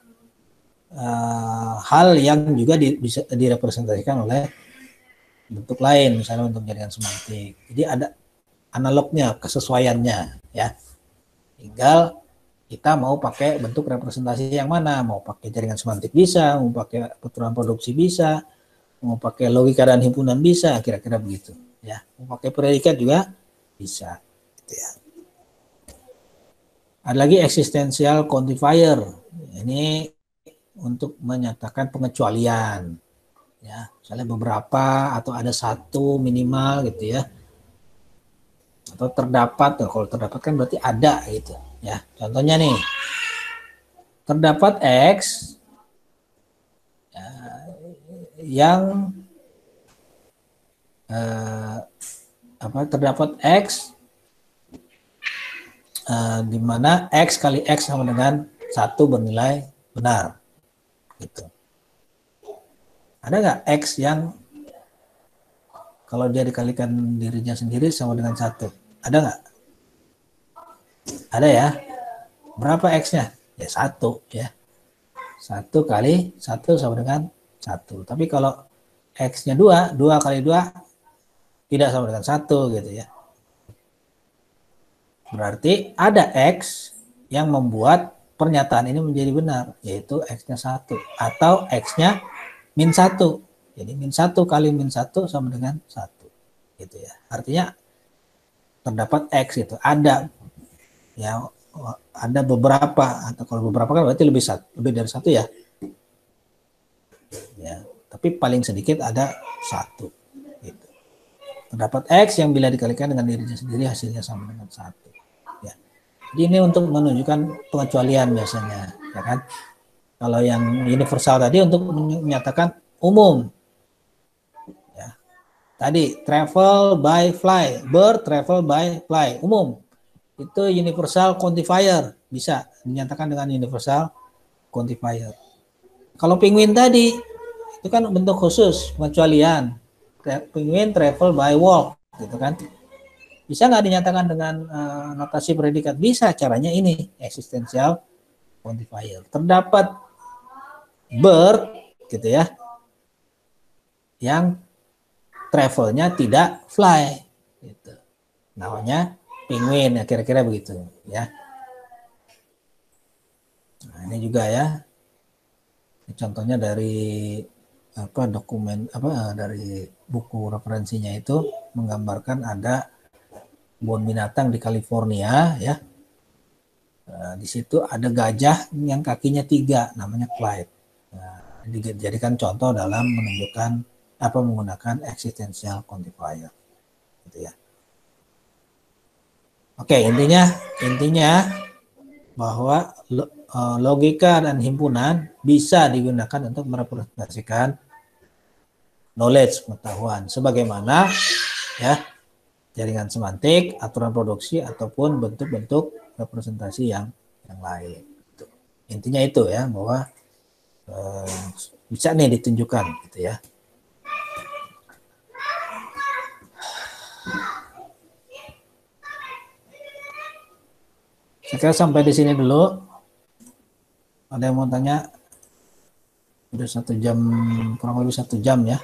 hal yang juga bisa direpresentasikan oleh bentuk lain, misalnya untuk jaringan semantik. Jadi ada analognya, kesesuaiannya ya. Tinggal kita mau pakai bentuk representasi yang mana, mau pakai jaringan semantik bisa, mau pakai peraturan produksi bisa, mau pakai logika dan himpunan bisa, kira-kira begitu ya. Mau pakai predikat juga bisa gitu ya. Ada lagi existential quantifier. Ini untuk menyatakan pengecualian ya, misalnya beberapa atau ada satu minimal gitu ya, atau terdapat. Kalau terdapat kan berarti ada gitu ya. Contohnya nih, terdapat X ya, yang terdapat X di mana X kali X sama dengan 1 bernilai benar gitu. Ada nggak X yang kalau dia dikalikan dirinya sendiri sama dengan 1? Ada nggak? Ada ya. Berapa X-nya? Ya 1 ya. 1 kali 1 sama dengan 1. Tapi kalau X-nya 2, 2 kali 2 tidak sama dengan 1 gitu ya. Berarti ada X yang membuat pernyataan ini menjadi benar, yaitu X-nya 1. Atau X-nya min 1. Jadi min 1 kali min 1 sama dengan 1. Gitu ya. Artinya terdapat X itu ada ya, ada beberapa, atau kalau beberapa kan berarti lebih dari 1 ya. Ya, tapi paling sedikit ada 1 gitu. Terdapat X yang bila dikalikan dengan dirinya sendiri hasilnya sama dengan 1 ya. Jadi ini untuk menunjukkan pengecualian biasanya ya kan. Kalau yang universal tadi untuk menyatakan umum. Ya. Tadi travel by fly, bird travel by fly, umum. Itu universal quantifier, bisa dinyatakan dengan universal quantifier. Kalau penguin tadi itu kan bentuk khusus pengecualian. Penguin travel by walk, gitu kan. Bisa nggak dinyatakan dengan notasi predikat? Bisa, caranya ini existential quantifier. Terdapat bird gitu ya yang travelnya tidak fly gitu. Namanya penguin ya, kira-kira begitu ya. Nah, ini juga ya. Ini contohnya dari dokumen dari buku referensinya itu menggambarkan ada kebun binatang di California ya. Di situ ada gajah yang kakinya 3, namanya Clyde. Nah, dijadikan contoh dalam menunjukkan menggunakan existential quantifier gitu ya. Oke, intinya bahwa logika dan himpunan bisa digunakan untuk merepresentasikan knowledge, pengetahuan, sebagaimana ya jaringan semantik, aturan produksi ataupun bentuk-bentuk representasi yang lain. Intinya itu ya, bahwa bisa nih ditunjukkan gitu ya. Saya kira sampai di sini dulu. Ada yang mau tanya? Udah 1 jam, kurang lebih 1 jam ya.